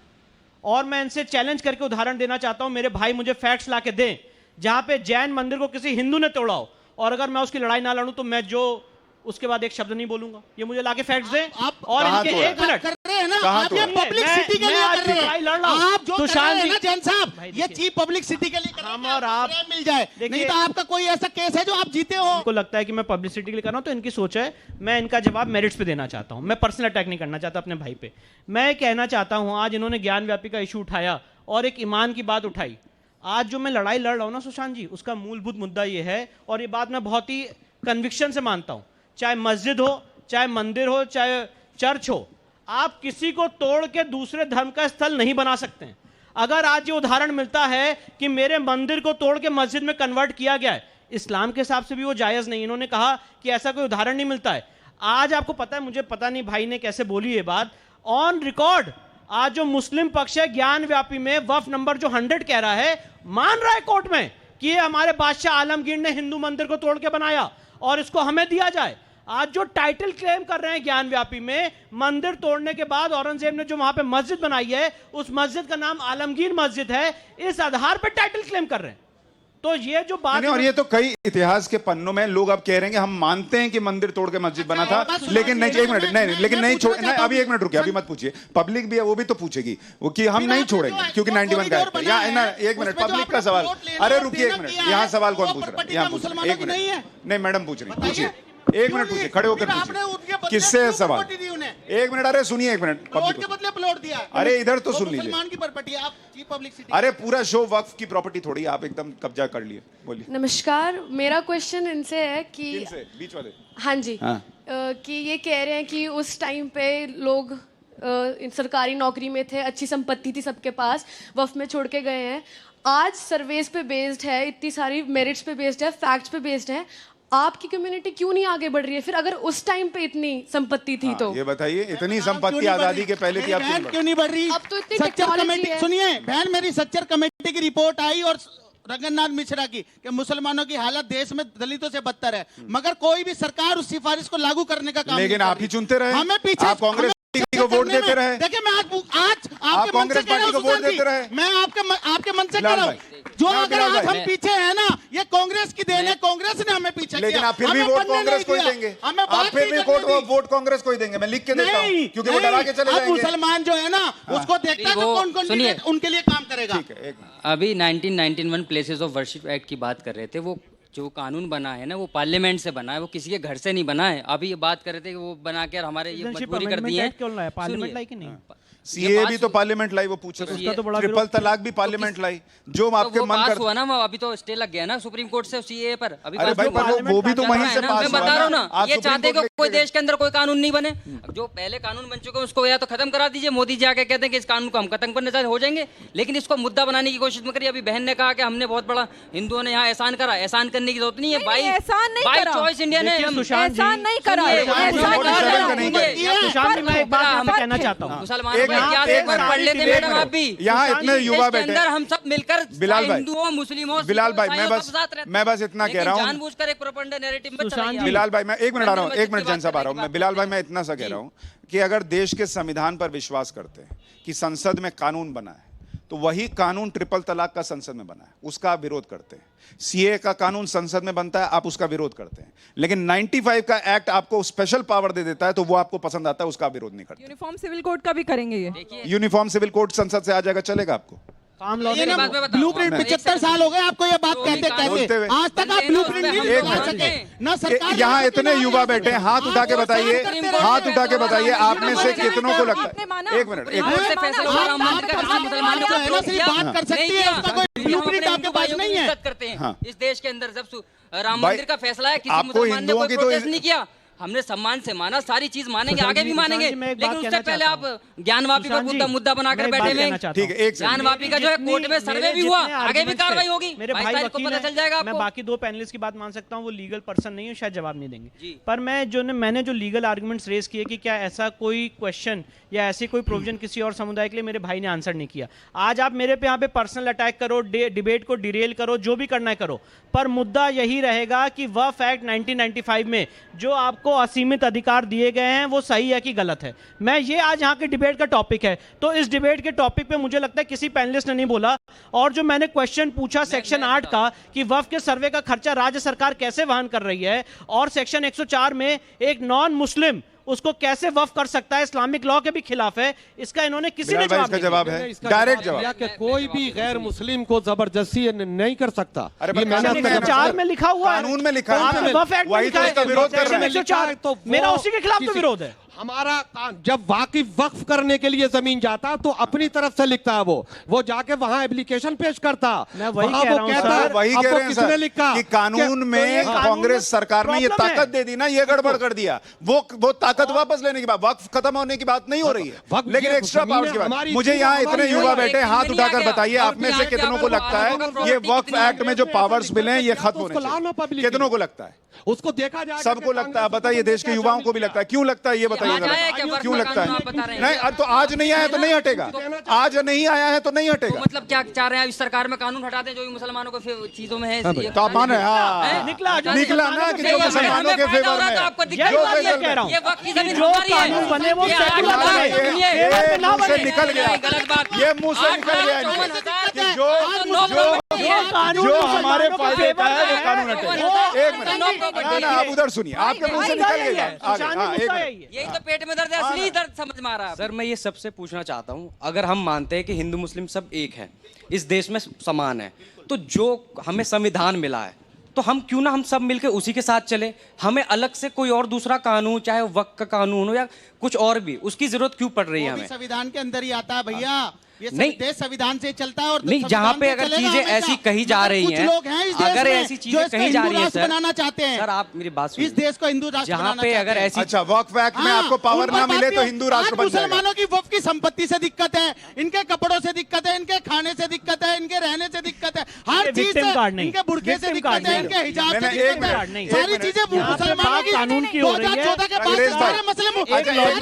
और मैं इनसे चैलेंज करके उदाहरण देना चाहता हूँ, मेरे भाई मुझे फैक्ट्स ला के दें जहाँ पे जैन मंदिर को किसी हिंदू ने तोड़ा हो, और अगर मैं उसकी लड़ाई ना लड़ूं तो मैं जो उसके बाद एक शब्द नहीं बोलूंगा। ये मुझे लाके फैक्ट्स दें। और इनके एक मिनट कर रहे हैं ना, आप ये पब्लिक सिटी के लिए कर रहे हैं। आप जो कर रहे हैं ना जैन साहब, ये चीफ पब्लिक सिटी के लिए कर रहे हैं। हम और आप मिल जाए, नहीं तो आपका कोई ऐसा केस है जो आप जीते हो। उनको लगता है कि मैं पब्लिसिटी के लिए कर रहा हूं, तो इनकी सोच है। मैं इनका जवाब मेरिट्स पे देना चाहता हूं, मैं पर्सनल अटैक नहीं करना चाहता अपने भाई पे। मैं कहना चाहता हूं, आज इन्होंने ज्ञान व्यापी का इशू उठाया और एक ईमान की बात उठाई। आज जो मैं लड़ाई लड़ रहा हूं ना सुशांत जी, उसका मूलभूत मुद्दा ये है, और ये बात मैं बहुत ही कन्विक्शन से मानता हूं, चाहे मस्जिद हो, चाहे मंदिर हो, चाहे चर्च हो, आप किसी को तोड़ के दूसरे धर्म का स्थल नहीं बना सकते हैं। अगर आज ये उदाहरण मिलता है कि मेरे मंदिर को तोड़ के मस्जिद में कन्वर्ट किया गया है, इस्लाम के हिसाब से भी वो जायज नहीं। इन्होंने कहा कि ऐसा कोई उदाहरण नहीं मिलता है। आज आपको पता है, मुझे पता नहीं भाई ने कैसे बोली ये बात, ऑन रिकॉर्ड आज जो मुस्लिम पक्ष है ज्ञान व्यापी में वफ नंबर जो 100 कह रहा है, मान रहा है कोर्ट में कि ये हमारे बादशाह आलमगीर ने हिंदू मंदिर को तोड़ के बनाया और इसको हमें दिया जाए। आज जो टाइटल क्लेम कर रहे हैं ज्ञान व्यापी में, मंदिर तोड़ने के बाद औरंगजेब ने जो वहां पे मस्जिद बनाई है, उस मस्जिद का नाम आलमगीर मस्जिद है, इस आधार पर टाइटल क्लेम कर रहे हैं। तो ये जो बात, और ये तो कई इतिहास के पन्नों में लोग अब कह रहे हैं कि हम मानते हैं कि मंदिर तोड़ के मस्जिद बना था, लेकिन नहीं, एक मिनट, नहीं, लेकिन नहीं छोड़, अभी एक मिनट रुकिए, अभी मत पूछिए। पब्लिक भी है, वो भी तो पूछेगी वो कि हम नहीं छोड़ेंगे क्योंकि 91 का है। एक मिनट, पब्लिक का सवाल, अरे रुकिए एक मिनट, यहाँ सवाल कौन पूछ रहा है? यहाँ पूछ रहा है, एक मिनट, नहीं मैडम पूछ रही, पूछिए, एक मिनट पूछिए, खड़े होकर पूछिए, किससे है सवाल? एक मिनट, अरे सुनिए एक मिनट, प्लॉट के बदले प्लॉट दिया। अरे इधर तो सुन लीजिए, मुसलमान की प्रॉपर्टी, आप चीफ पब्लिक सिटी, अरे पूरा शो वक्फ की प्रॉपर्टी थोड़ी, आप एकदम कब्जा कर लिए। बोलिए। नमस्कार, मेरा क्वेश्चन इनसे है कि बीच वाले, हाँ जी, कि ये कह रहे हैं कि उस टाइम पे लोग सरकारी नौकरी में थे, अच्छी संपत्ति थी सबके पास, वफ में छोड़ के गए हैं। आज सर्वेस पे बेस्ड है, इतनी सारी मेरिट्स पे बेस्ड है, फैक्ट्स पे बेस्ड है, आपकी कम्युनिटी क्यों नहीं आगे बढ़ रही है? फिर अगर उस टाइम पे इतनी संपत्ति थी तो ये बताइए, इतनी संपत्ति आजादी के पहले थी, आप क्यों नहीं बढ़ रही? अब तो इतनी सच्चर टेक्नोलॉजी कमेटी, है। सुनिए बहन, मेरी सच्चर कमेटी की रिपोर्ट आई और रंगनाथ मिश्रा की कि मुसलमानों की हालत देश में दलितों से बदतर है, मगर कोई भी सरकार उस सिफारिश को लागू करने का काम लेकिन नहीं आप कर ही रही। चुनते रहे, हमें पीछे, आप कांग्रेस पार्टी को वोट देते रहे। देखिए मैं आज आपके मन से कांग्रेस कह रहा पार्टी हूं को वोट सुशांत जी, देते रहे। मैं आपके मन से कह बिलाल रहा हूँ, भाई, जो मैं अगर बिलाल आज भाई, हम पीछे हैं ना, ये कांग्रेस की देन है, कांग्रेस ने हमें पीछे किया। लेकिन आप फिर भी हमें वोट बनने कांग्रेस नहीं को ही दिया। देंगे, हमें आप बात फिर नहीं भी करने दी। वोट कांग्रेस को ही देंगे, मैं लिख के देता हूं, नहीं, क्योंकि वो डरा के चले अब जाएंगे। मुसलमान जो है ना, उसको देखता है वो- तो कौन कौन सुनिए। उनके लिए काम करेगा। ठीक है, एक मिनट। अभी 1991 प्लेसेस ऑफ वर्शिप एक्ट की बात कर रहे थे। वो जो कानून बना है ना, वो पार्लियामेंट से बना है, वो किसी के घर से नहीं बना है। अभी ये बात कर रहे थे कि वो बना के हमारे ये Citizenship मजबूरी कर दी Amendment है। Act क्यों लाया? पार्लियामेंट सुनिए, लाई कि नहीं? सीए भी तो पार्लियामेंट लाई, वो पूछ रहे उसका तो बड़ा ट्रिपल विरोध तलाक भी पार्लियामेंट लाई, जो तो आपके वो मन पास कर। हुआ ना, वो अभी तो स्टे लग गया ना सुप्रीम कोर्ट से सीए पर। अभी अरे पास भाई, हुआ। पर वो भी तो वहीं से ना, पास मैं हुआ बता रहा हूँ ना, आप ये सुप्रीम चाहते हैं कोर्ट कि कोई लेके देश के अंदर कोई कानून नहीं बने। जो पहले कानून बन चुके हैं उसको या तो खत्म करा दीजिए। मोदी जी आके कहते हैं कि इस कानून को हम खत्म करने चाहते हो जाएंगे, लेकिन इसको मुद्दा बनाने की कोशिश मत करिए। अभी बहन ने कहा कि हमने बहुत बड़ा हिंदुओं ने यहाँ एहसान करा, एहसान करने की जरूरत नहीं है। नहीं, एहसान नहीं करा। चॉइस इंडियन है। देखिए, हम सुशांत जी, एहसान नहीं करा, सुनिए, एहसान सुनिए, नहीं सुनिए, करा। नहीं करा। सुशांत जी, मैं एक बात यहाँ पे कहना चाहता हूँ। मुसलमानों एक का मिनट, इतिहास एक एक बार मिनट, पढ़ लेते एक मैडम मिनट। आप भी। यहाँ सुशांत इतने जी, युवा देश के बैठे अंदर हैं। हम सब मिलकर बिलाल भाई, हिंदुओं, मुस्लिमों, बिलाल भाई, ईसाइयों मैं के साथ रहते हैं। मैं बस इतना कह लेकिन रहा हूँ। जानबूझकर एक प्रोपेगेंडा नैरेटिव में सुशांत चलाइए जी, आप। बिलाल भाई, मैं एक मिनट आ रहा हूँ, एक मिनट बात जैन साहब आ रहा हूँ करने मैं। की बिलाल भाई, बात मैं इतना सा कह रहा हूँ कि अगर देश के संविधान पर विश्वास करते हैं कि संसद में कानून बना है, तो वही कानून ट्रिपल तलाक का संसद में बना है, उसका आप विरोध करते हैं। सीए का कानून संसद में बनता है, आप उसका विरोध करते हैं। लेकिन 95 का एक्ट आपको स्पेशल पावर दे देता है, तो वो आपको पसंद आता है, उसका आप विरोध नहीं करते। यूनिफॉर्म सिविल कोड का भी करेंगे ये। यूनिफॉर्म सिविल कोड संसद से आ जाएगा, चलेगा आपको? काम ये ना बात मैं बताऊं। ब्लूप्रिंट नहीं। 75 साल हो गए आपको ये बात कहते बोलते कहते। हुए। आज तक आप ब्लूप्रिंट नहीं एक बना मिनट। सके ना सरकार। यहाँ इतने युवा बैठे हैं, हाथ उठा के बताइए, हाथ उठा के बताइए, आप में से कितनों को लगता आपने है? माना? एक मिनट, एक कोर्ट मिनट। से फैसला हुआ, राम मंदिर का किसी मुसलमान ने जो है ना, सिर्फ बात कर सकती है, उसका कोई हम ब्लूप्रिंट अपने आपके हिंदू पास भाइयों की नहीं है। इज्जत करते हैं। हाँ। इस देश के अंदर जब राम भाई, मंदिर का फैसला है, किसी आपको मुसलमान ने हिंदुओं कोई की तो प्रोटेस्ट नहीं किया। हमने सम्मान से माना, सारी चीज मानेंगे, सुशांत आगे जी, भी मानेंगे। सुशांत जी, मैं एक लेकिन बात उससे कहना पहले चाहता आप ज्ञानवापी पर सुशांत जी, मुद्दा बनाकर मैं एक बात बैठे हुए कहना हैं। चाहता हूं। ठीक है, एक सेकंड। ज्ञानवापी का जो है कोर्ट में सर्वे भी हुआ, आगे भी कार्रवाई होगी। मेरे भाई 22 तारीख को वकील पता हैं, चल जाएगा मैं आपको। बाकी दो पैनलिस्ट की बात मान सकता हूँ, वो लीगल पर्सन नहीं है, शायद जवाब नहीं देंगे। जी। पर मैंने जो लीगल आर्गुमेंट्स रेज किए कि क्या ऐसा कोई क्वेश्चन या ऐसी कोई प्रोविजन किसी और समुदाय के लिए, मेरे भाई ने आंसर नहीं किया। आज आप मेरे पे यहाँ पे पर्सनल अटैक करो, डिबेट को डिरेल करो, जो भी करना है करो, पर मुद्दा यही रहेगा कि वक्फ एक्ट 1995 में जो आपको असीमित अधिकार दिए गए हैं, वो सही है कि गलत है। मैं ये आज यहाँ के डिबेट का टॉपिक है, तो इस डिबेट के टॉपिक पे मुझे लगता है किसी पैनलिस्ट ने नहीं बोला। और जो मैंने क्वेश्चन पूछा सेक्शन 8 का कि वक्फ के सर्वे का खर्चा राज्य सरकार कैसे वहन कर रही है, और सेक्शन 104 में एक नॉन मुस्लिम उसको कैसे वक्फ कर सकता है, इस्लामिक लॉ के भी खिलाफ है, इसका इन्होंने किसी ने बिलाल भाई, जवाब इसका नहीं जवाब दिया। है, इसका डायरेक्ट दिया जवाब। कि कोई भी गैर मुस्लिम को जबरदस्ती नहीं कर सकता। अरे ये पर मैंने कानून आपका में जवाब 4 दिया। में लिखा हुआ है, कानून में लिखा है आपने ना। वक्फ एक्ट में वही लिखा तो है, इसका विरोध कर सेक्शन रहे हैं। 104 तो वो मेरा उसी के खिलाफ तो किसी- विरोध है। हमारा जब वाकिफ वक्फ करने के लिए जमीन जाता तो अपनी तरफ से लिखता है, वो जाके वहां एप्लीकेशन पेश करता। मैं वही वहां कह वो रहा हूं, कहता, सर, वही अब कह वो रहे हैं किसने सर लिखा कि कानून में ये कानून कांग्रेस में सरकार ने ये प्रॉब्लम है। ताकत दे दी ना, ये गड़बड़ कर दिया। वो ताकत वापस लेने की बात, वक्फ खत्म होने की बात नहीं हो रही है, वक्फ लेकिन ये एक्स्ट्रा जमीन पावर्स की हमारी बात। मुझे थी, यहाँ हमारी इतने नहीं युवा है। बैठे हैं, हाथ नहीं उठाकर आ गया। बताइए, और आप में से बिहार के कितनों को आपको लगता है आपको ये प्रॉपर्टी वक्फ कितनी एक्ट में जो है? पावर्स मिले हैं ये तो खत्म उसको होने लाना चाहिए? पब्लिक कितनों में। को लगता है? उसको देखा जाए। सबको लगता है? बताइए, देश के युवाओं को भी लगता है। क्यों लगता है ये बताइए आज आया है क्या जरा, वक्फ क्यों का लगता कानून आप बता है? रहे हैं? नहीं, अब तो आज नहीं आया तो नहीं हटेगा, आज नहीं आया है तो नहीं तो हटेगा। मतलब क्या चाह रहे हैं, इस सरकार में कानून हटा दें जो भी मुसलमानों को चीजों में है? तो आप मान रहे हैं, हाँ, निकला ना कि जो मुसलमानों के फेवर में है। आपको यही दिक्कत बात हो रही मैं है। कह रहा हूं ये वक्त की कि जमीन जो हमारी है। कानून बने वो ये सेकुलर आठ लाख बने, सुनिए, फेवर में ना मुंह से बने। निकल गया, गलत बात। ये मुंह से 8 निकल गया लाख इनके। 54,000 कि जो कानून जो मुसलमानों हमारे के फायदे का है वो फेवर कानून में हटेगा। है। एक मिनट, ना आप उधर सुनिए, आपके मुंह से निकल गया। आगे, हाँ, एक मिनट। यही तो पेट में दर्द है, असली दर्द समझ में आ रहा है। सर मैं ये सबसे पूछना चाहता हूँ, अगर हम मानते हैं कि हिंदू मुस्लिम सब एक है, इस देश में समान है, तो जो हमें संविधान मिला है तो हम क्यों ना हम सब मिलकर उसी के साथ चले? हमें अलग से कोई और दूसरा कानून, चाहे वक्फ का कानून हो या कुछ और भी, उसकी जरूरत क्यों पड़ रही है वो भी हमें? संविधान के अंदर ही आता है भैया। ये नहीं, देश संविधान से चलता है और नहीं, जहाँ पे अगर चीजें ऐसी कही जा रही हैं, कुछ लोग हैं इस देश अगर में ऐसी चीजें जो इसको कही जा हिंदू रही हैं, राष्ट्र सर, बनाना चाहते हैं। सर आप मेरी बात सुनिए, इस देश को हिंदू राष्ट्र जहाँ बनाना पे चाहते अगर हैं। ऐसी अच्छा, वक्फ एक्ट में आपको पावर ना मिले तो हिंदू राष्ट्र बन जाएगा। मुसलमानों की वक्फ की संपत्ति से दिक्कत है, इनके कपड़ों से दिक्कत है, इनके खाने से दिक्कत है, इनके रहने से दिक्कत है, हर चीज से, इनके बुरखे से दिक्कत है, इनके हिजाब से दिक्कत है, सारी चीजें मुसलमानों की कानून की हो रही है। 2014 के बाद सारे मसले मुसलमानों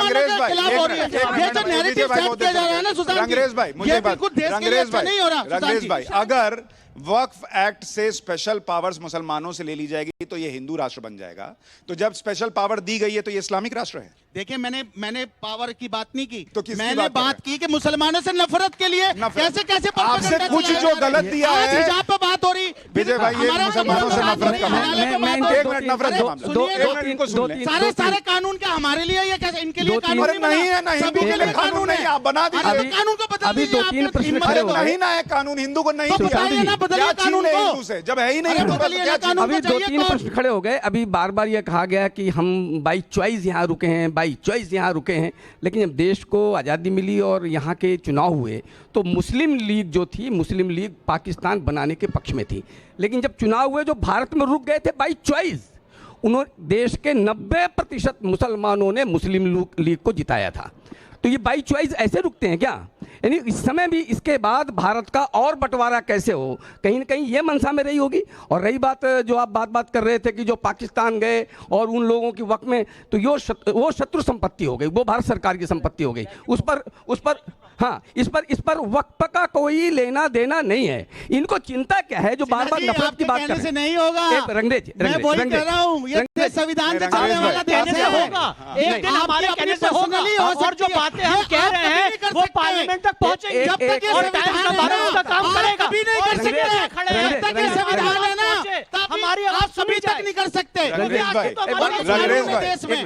के खिलाफ हो रही है। ये जो नैरेटिव सेट किया जा रहा है ना सुशांत जी, रंगरेज भाई, मुझे बिल्कुल देश के लिए अच्छा नहीं हो रहा। रंगरेज भाई, अगर वक्फ एक्ट से स्पेशल पावर्स मुसलमानों से ले ली जाएगी तो ये हिंदू राष्ट्र बन जाएगा। तो जब स्पेशल पावर दी गई है तो ये इस्लामिक राष्ट्र है। देखिए, मैंने पावर की बात नहीं की, तो किसकी मैंने बात की कि मुसलमानों से नफरत के लिए कैसे कैसे आपसे कुछ जो गलत दिया है, हिजाब पे बात हो रही। विजय भाई, ये मुसलमानों से नफरत का मामला। एक मिनट, नफरत का मामला, इनको सुन लें। सारे कानून क्या हमारे लिए या कैसे इनके लिए कानून नहीं है? ना हिंदू के लिए कानून है, आप बना दीजिए कानून को बदल अभी दीजिए। 2-3 प्रश्न खड़े हो गए। नहीं ना है कानून, हिंदू को नहीं तो दिया। बताइए ना, बदलिए क्या कानून छीन ले को। हिंदू से? जब है ही नहीं अरे हिंदू का, तो बदलिए क्या ना कानून अभी को, चाहिए 2-3 कौन? प्रश्न खड़े हो गए। अभी बार बार ये कहा गया कि हम बाई चॉइस यहाँ रुके हैं, बाई चॉइस यहाँ रुके हैं। लेकिन जब देश को आज़ादी मिली और यहाँ के चुनाव हुए तो मुस्लिम लीग जो थी, मुस्लिम लीग पाकिस्तान बनाने के पक्ष में थी। लेकिन जब चुनाव हुए जो भारत में रुक गए थे बाई चॉइस, उन्होंने देश के 90% मुसलमानों ने मुस्लिम लीग को जिताया था। तो ये बाई चॉइस ऐसे रुकते हैं क्या? यानी इस समय भी इसके बाद भारत का और बंटवारा कैसे हो, कहीं ना कहीं ये मंशा में रही होगी। और रही बात जो आप बात कर रहे थे कि जो पाकिस्तान गए और उन लोगों की वक्त में, तो वो शत्रु संपत्ति हो गई, वो भारत सरकार की संपत्ति हो गई। उस पर हाँ, इस पर वक्फ का कोई लेना देना नहीं है। इनको चिंता क्या है जो बार बार नफरत की बात कर रहे हैं? नहीं होगा। रंगरेज, मैं वही कह रहा हूँ, ये संविधान से चलने वाला देश कहने से है। होगा, एक दिन हमारे कहने से होगा, और जो बातें हम कह रहे हैं वो पार्लियामेंट तक पहुंचेंगे। जब तक ये और संविधान टाइम्स है भारत ना, उसका काम करेगा। कभी नहीं कर सकते। जब तक ये संविधान है ना, हमारी आप सभी तक नहीं कर सकते।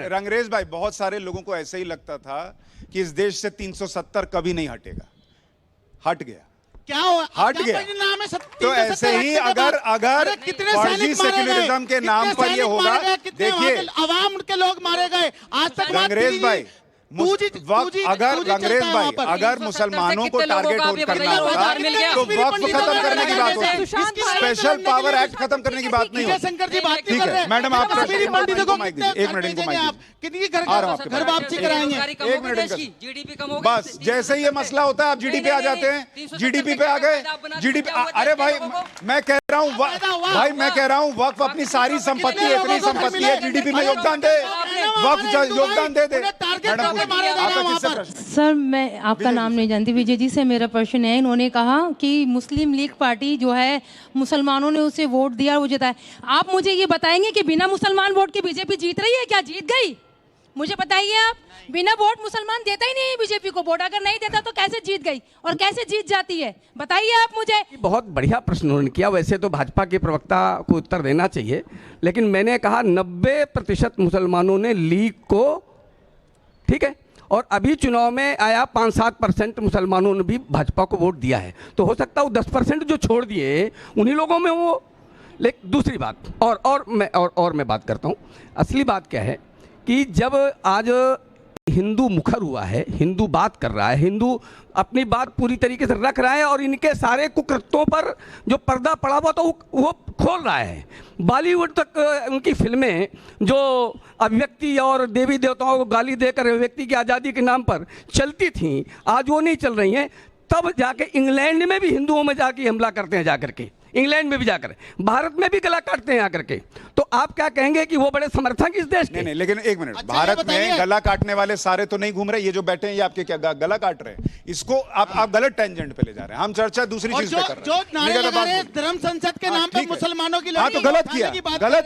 रंगरेज भाई, बहुत सारे लोगों को ऐसे ही लगता था कि इस देश से 370 कभी नहीं हटेगा। हट गया। क्या हुआ? हट गया। तो ऐसे ही अगर फर्जी सेक्युलरिज्म के नाम पर ये होगा, देखिए अवाम के लोग मारे गए आज तक। रंगरेज भाई, अगर मुसलमानों को टारगेट करना होगा तो वक्फ खत्म करने की बात होती है, स्पेशल पावर एक्ट खत्म करने की बात नहीं होती। शंकर जी बात ठीक है मैडम, आप एक मिनट घर वापसी कराएंगे। एक मिनट, बस जैसे ही ये मसला होता है आप जीडीपी आ जाते हैं, जीडीपी पे आ गए, जीडीपी। अरे भाई मैं कह रहा हूँ वक्फ अपनी सारी संपत्ति, इतनी संपत्ति है, जीडीपी में योगदान दे, वक्फ योगदान दे। मैडम सर, मैं आपका नाम नहीं जानती, विजय जी से मेरा प्रश्न है। इन्होंने कहा कि मुस्लिम लीग पार्टी जो है मुसलमानों ने उसे वोट दिया, वो जिताया। आप मुझे ये बताएंगे कि बिना मुसलमान वोट के बीजेपी जीत रही है क्या? जीत गई? मुझे बताइए आप। बिना वोट मुसलमान देता ही नहीं है बीजेपी को वोट, अगर नहीं देता तो कैसे जीत गई और कैसे जीत जाती है? बताइए आप मुझे। बहुत बढ़िया प्रश्न उन्होंने किया। वैसे तो भाजपा के प्रवक्ता को उत्तर देना चाहिए, लेकिन मैंने कहा 90% मुसलमानों ने लीग को, ठीक है, और अभी चुनाव में आया 5-7% मुसलमानों ने भी भाजपा को वोट दिया है। तो हो सकता है वो 10% जो छोड़ दिए उन्हीं लोगों में वो। लेकिन दूसरी बात और मैं बात करता हूँ। असली बात क्या है कि जब आज हिंदू मुखर हुआ है, हिंदू बात कर रहा है, हिंदू अपनी बात पूरी तरीके से रख रहा है और इनके सारे कुकृत्यों पर जो पर्दा पड़ा हुआ तो वो खोल रहा है। बॉलीवुड तक उनकी फिल्में जो अभिव्यक्ति और देवी देवताओं को गाली देकर अभिव्यक्ति की आज़ादी के नाम पर चलती थीं, आज वो नहीं चल रही हैं। तब जाके इंग्लैंड में भी हिंदुओं में जाके हमला करते हैं, जाकर के इंग्लैंड में भी जाकर, भारत में भी गला काटते हैं आकर के। तो आप क्या कहेंगे कि वो बड़े समर्थक इस देश के? नहीं, लेकिन एक मिनट, भारत में गला काटने वाले सारे तो नहीं घूम रहे। ये जो बैठे हैं ये आपके क्या गला काट रहे हैं? इसको आप गलत टेंजेंट पे ले जा रहे हैं। हम चर्चा दूसरी चीज पे कर रहे हैं। जो नारे लगा रहे हैं धर्म संसद के नाम पे मुसलमानों की, हाँ तो गलत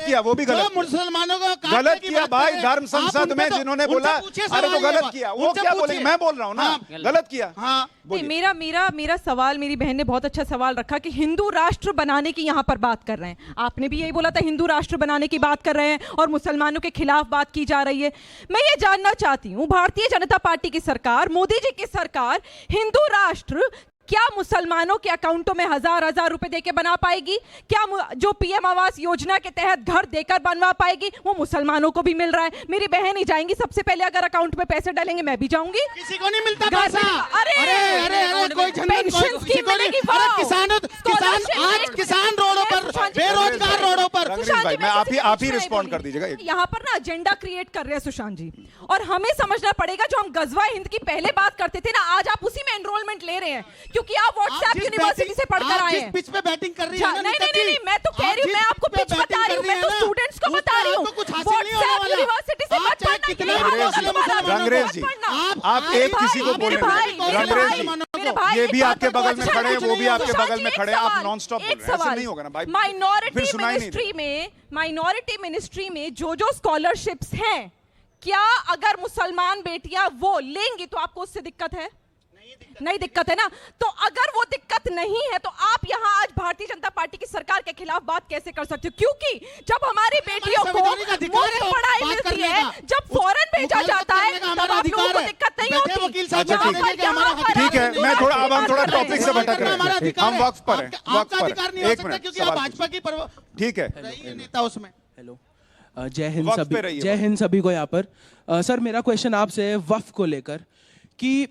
किया, वो भी गलत, मुसलमानों को गलत किया भाई। धर्म संसद में जिन्होंने बोला, अरे तो गलत किया, वो क्या बोलेंगे? मैं बोल रहा हूँ ना, गलत किया। हाँ, मेरा सवाल, मेरी बहन ने बहुत अच्छा सवाल रखा कि हिंदू राष्ट्र बनाने की यहाँ पर बात कर रहे हैं। आपने भी यही बोला था, हिंदू राष्ट्र बनाने की बात कर रहे हैं और मुसलमानों के खिलाफ बात की जा रही है। मैं ये जानना चाहती हूँ, भारतीय जनता पार्टी की सरकार, मोदी जी की सरकार हिंदू राष्ट्र क्या मुसलमानों के अकाउंटों में हजार हजार रुपए देके बना पाएगी? क्या जो पीएम आवास योजना के तहत घर देकर बनवा पाएगी? वो मुसलमानों को भी मिल रहा है। मेरी बहन ही जाएंगी सबसे पहले, अगर अकाउंट में पैसे डालेंगे मैं भी जाऊंगी। किसी को नहीं मिलता पैसा। अरे कोई पेंशन स्कीम मिलेगी। किसान रोडों पर, बेरोजगार रोडों पर। भाई मैं आप ही रिस्पॉन्ड कर दीजिएगा। यहाँ पर ना एजेंडा क्रिएट कर रहे हैं सुशांत जी, और हमें समझना पड़ेगा जो हम गजवा हिंद की पहले बात करते थे ना, आज आप उसी में एनरोलमेंट ले रहे हैं, क्योंकि आप व्हाट्सएप यूनिवर्सिटी से पढ़कर आए हैं। पिच पे बैटिंग कर रही है ना, नहीं, मैं तो कह रही हूँ, मैं आपको पिच बता रही हूँ, मैं तो स्टूडेंट्स को बता रही हूँ। व्हाट्सएप यूनिवर्सिटी से मत पढ़ना। रंगरेज जी, आप एक किसी को बोल रहे हैं। रंगरेज जी, ये भी आपके बगल में खड़े हैं, वो भी आपके बगल में खड़े हैं, आप नॉन स्टॉप बोल रहे हैं। ऐसे नहीं होगा ना भाई। माइनॉरिटी मिनिस्ट्री में जो स्कॉलरशिप्स हैं, क्या अगर मुसलमान बेटियां वो लेंगी तो आपको उससे दिक्कत है? नहीं दिक्कत है ना। तो अगर वो दिक्कत नहीं है तो आप यहाँ आज भारतीय जनता पार्टी की सरकार के खिलाफ बात कैसे कर सकते हो? क्योंकि जब हमारी बेटियों को मुफ्त पढ़ाई मिलती है, जब फॉरेन भेजा जाता है, तब आप लोगों को दिक्कत नहीं होती। ठीक है, मैं थोड़ा अब हम थोड़ा टॉपिक से भटक रहे हैं, हम वक्फ पर हैं, वक्फ पर। एक मिनट, क्योंकि आप भाजपा की ठीक है नेता उसमें। हेलो, जय हिंद सभी को यहाँ पर। सर मेरा क्वेश्चन आपसे है वक्फ को लेकर कि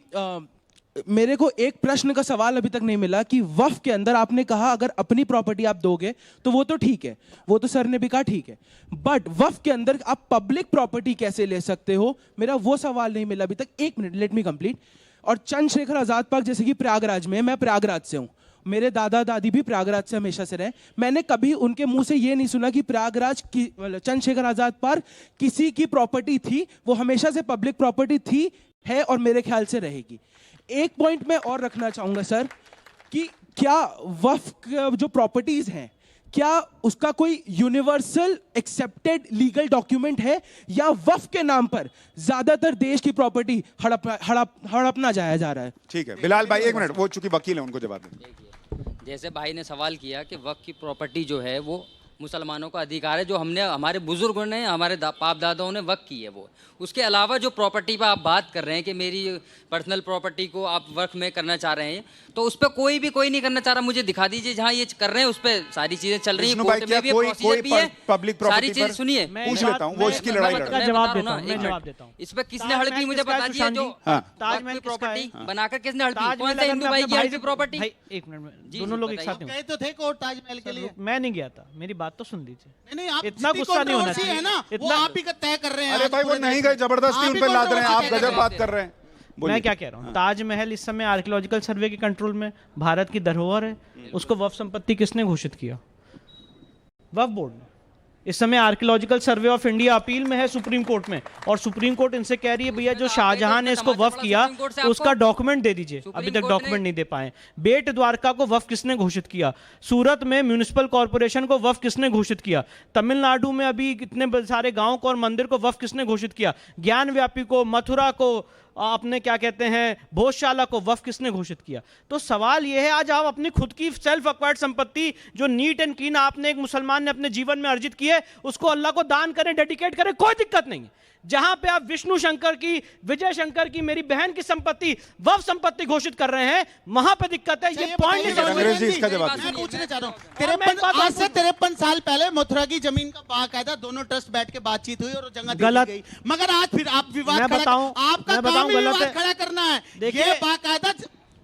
मेरे को एक प्रश्न का सवाल अभी तक नहीं मिला कि वक्फ के अंदर आपने कहा अगर अपनी प्रॉपर्टी आप दोगे तो वो तो ठीक है, वो तो सर ने भी कहा ठीक है, बट वक्फ के अंदर आप पब्लिक प्रॉपर्टी कैसे ले सकते हो? मेरा वो सवाल नहीं मिला अभी तक। एक मिनट, लेट मी कंप्लीट। और चंद्रशेखर आजाद पार्क जैसे कि प्रयागराज में, मैं प्रयागराज से हूँ, मेरे दादा दादी भी प्रयागराज से हमेशा से रहे, मैंने कभी उनके मुंह से ये नहीं सुना कि प्रयागराज की चंद्रशेखर आजाद पार्क किसी की प्रॉपर्टी थी। वो हमेशा से पब्लिक प्रॉपर्टी थी, है और मेरे ख्याल से रहेगी। एक पॉइंट मैं और रखना चाहूंगा सर कि क्या वक्फ जो प्रॉपर्टीज हैं, क्या उसका कोई यूनिवर्सल एक्सेप्टेड लीगल डॉक्यूमेंट है, या वक्फ के नाम पर ज्यादातर देश की प्रॉपर्टी हड़पना जाया जा रहा है? ठीक है बिलाल भाई, एक मिनट, वो चूंकि वकील है उनको जवाब दें। जैसे भाई ने सवाल किया कि वक्फ की प्रॉपर्टी जो है वो मुसलमानों का अधिकार है, जो हमने हमारे बुजुर्गों ने, हमारे बाप दादाओं ने वक्फ की है वो। उसके अलावा जो प्रॉपर्टी पर आप बात कर रहे हैं कि मेरी पर्सनल प्रॉपर्टी को आप वक्फ में करना चाह रहे हैं, तो उस पर कोई नहीं करना चाह रहा। मुझे दिखा दीजिए जहाँ ये कर रहे हैं, उस पर सारी चीजें चल रही हैं, कोर्ट में भी प्रोसीजर भी है, सारी चीजें सुनिए। पूछ लेता हूँ, वो इसकी लड़ाई लड़ रहा है। जवाब देता हूँ। इस पर किसने हड़पी मुझे बता दीजिए, जो ताजमहल की प्रॉपर्टी बनाकर किसने हड़पी? कौन सा हिंदू भाई की हड़पी प्रॉपर्टी? एक मिनट, दोनों लोग एक साथ गए तो थे कोर्ट ताजमहल के लिए। मैं नहीं गया था, मेरी बात तो सुन लीजिए। नहीं, आप इतना गुस्सा नहीं होना चाहिए है ना, वो आप ही का तय कर रहे हैं। अरे भाई वो नहीं गए, जबरदस्ती उन पे लाद रहे हैं, आप गजब बात कर रहे हैं। मैं क्या कह रहा हूँ, ताजमहल इस समय आर्कियोलॉजिकल सर्वे के कंट्रोल में, भारत की धरोहर है, उसको वक्फ संपत्ति किसने घोषित किया? वक्फ बोर्ड ने। इस समय archaeological survey of India appeal में है सुप्रीम कोर्ट में, और सुप्रीम कोर्ट इनसे कह रही है भैया जो शाहजहां ने इसको वक्फ किया उसका डॉक्यूमेंट दे दीजिए। अभी तक डॉक्यूमेंट नहीं दे पाए। बेट द्वारका को वक्फ किसने घोषित किया? सूरत में म्यूनिसिपल कॉर्पोरेशन को वक्फ किसने घोषित किया? तमिलनाडु में अभी कितने सारे गांव को और मंदिर को वक्फ किसने घोषित किया? ज्ञान व्यापी को, मथुरा को, आपने क्या कहते हैं भोजशाला को वक्फ किसने घोषित किया? तो सवाल यह है, आज आप अपनी खुद की सेल्फ एक्वायर्ड संपत्ति जो नीट एंड क्लीन आपने एक मुसलमान ने अपने जीवन में अर्जित की है, उसको अल्लाह को दान करें, डेडिकेट करें, कोई दिक्कत नहीं है। जहां पे आप विष्णु शंकर की, विजय शंकर की, मेरी बहन की संपत्ति वक्फ संपत्ति घोषित कर रहे हैं, वहां पे दिक्कत है। ये पॉइंट इसका जवाब मैं पूछना चाह रहा हूं। आज से 53 साल पहले मथुरा की जमीन का बाकायदा दोनों ट्रस्ट बैठ के बातचीत हुई और जगह गलत गई, मगर आज फिर आप विवाद मैं बताऊं, आपका काम विवाद खड़ा करना है। ये बाकायदा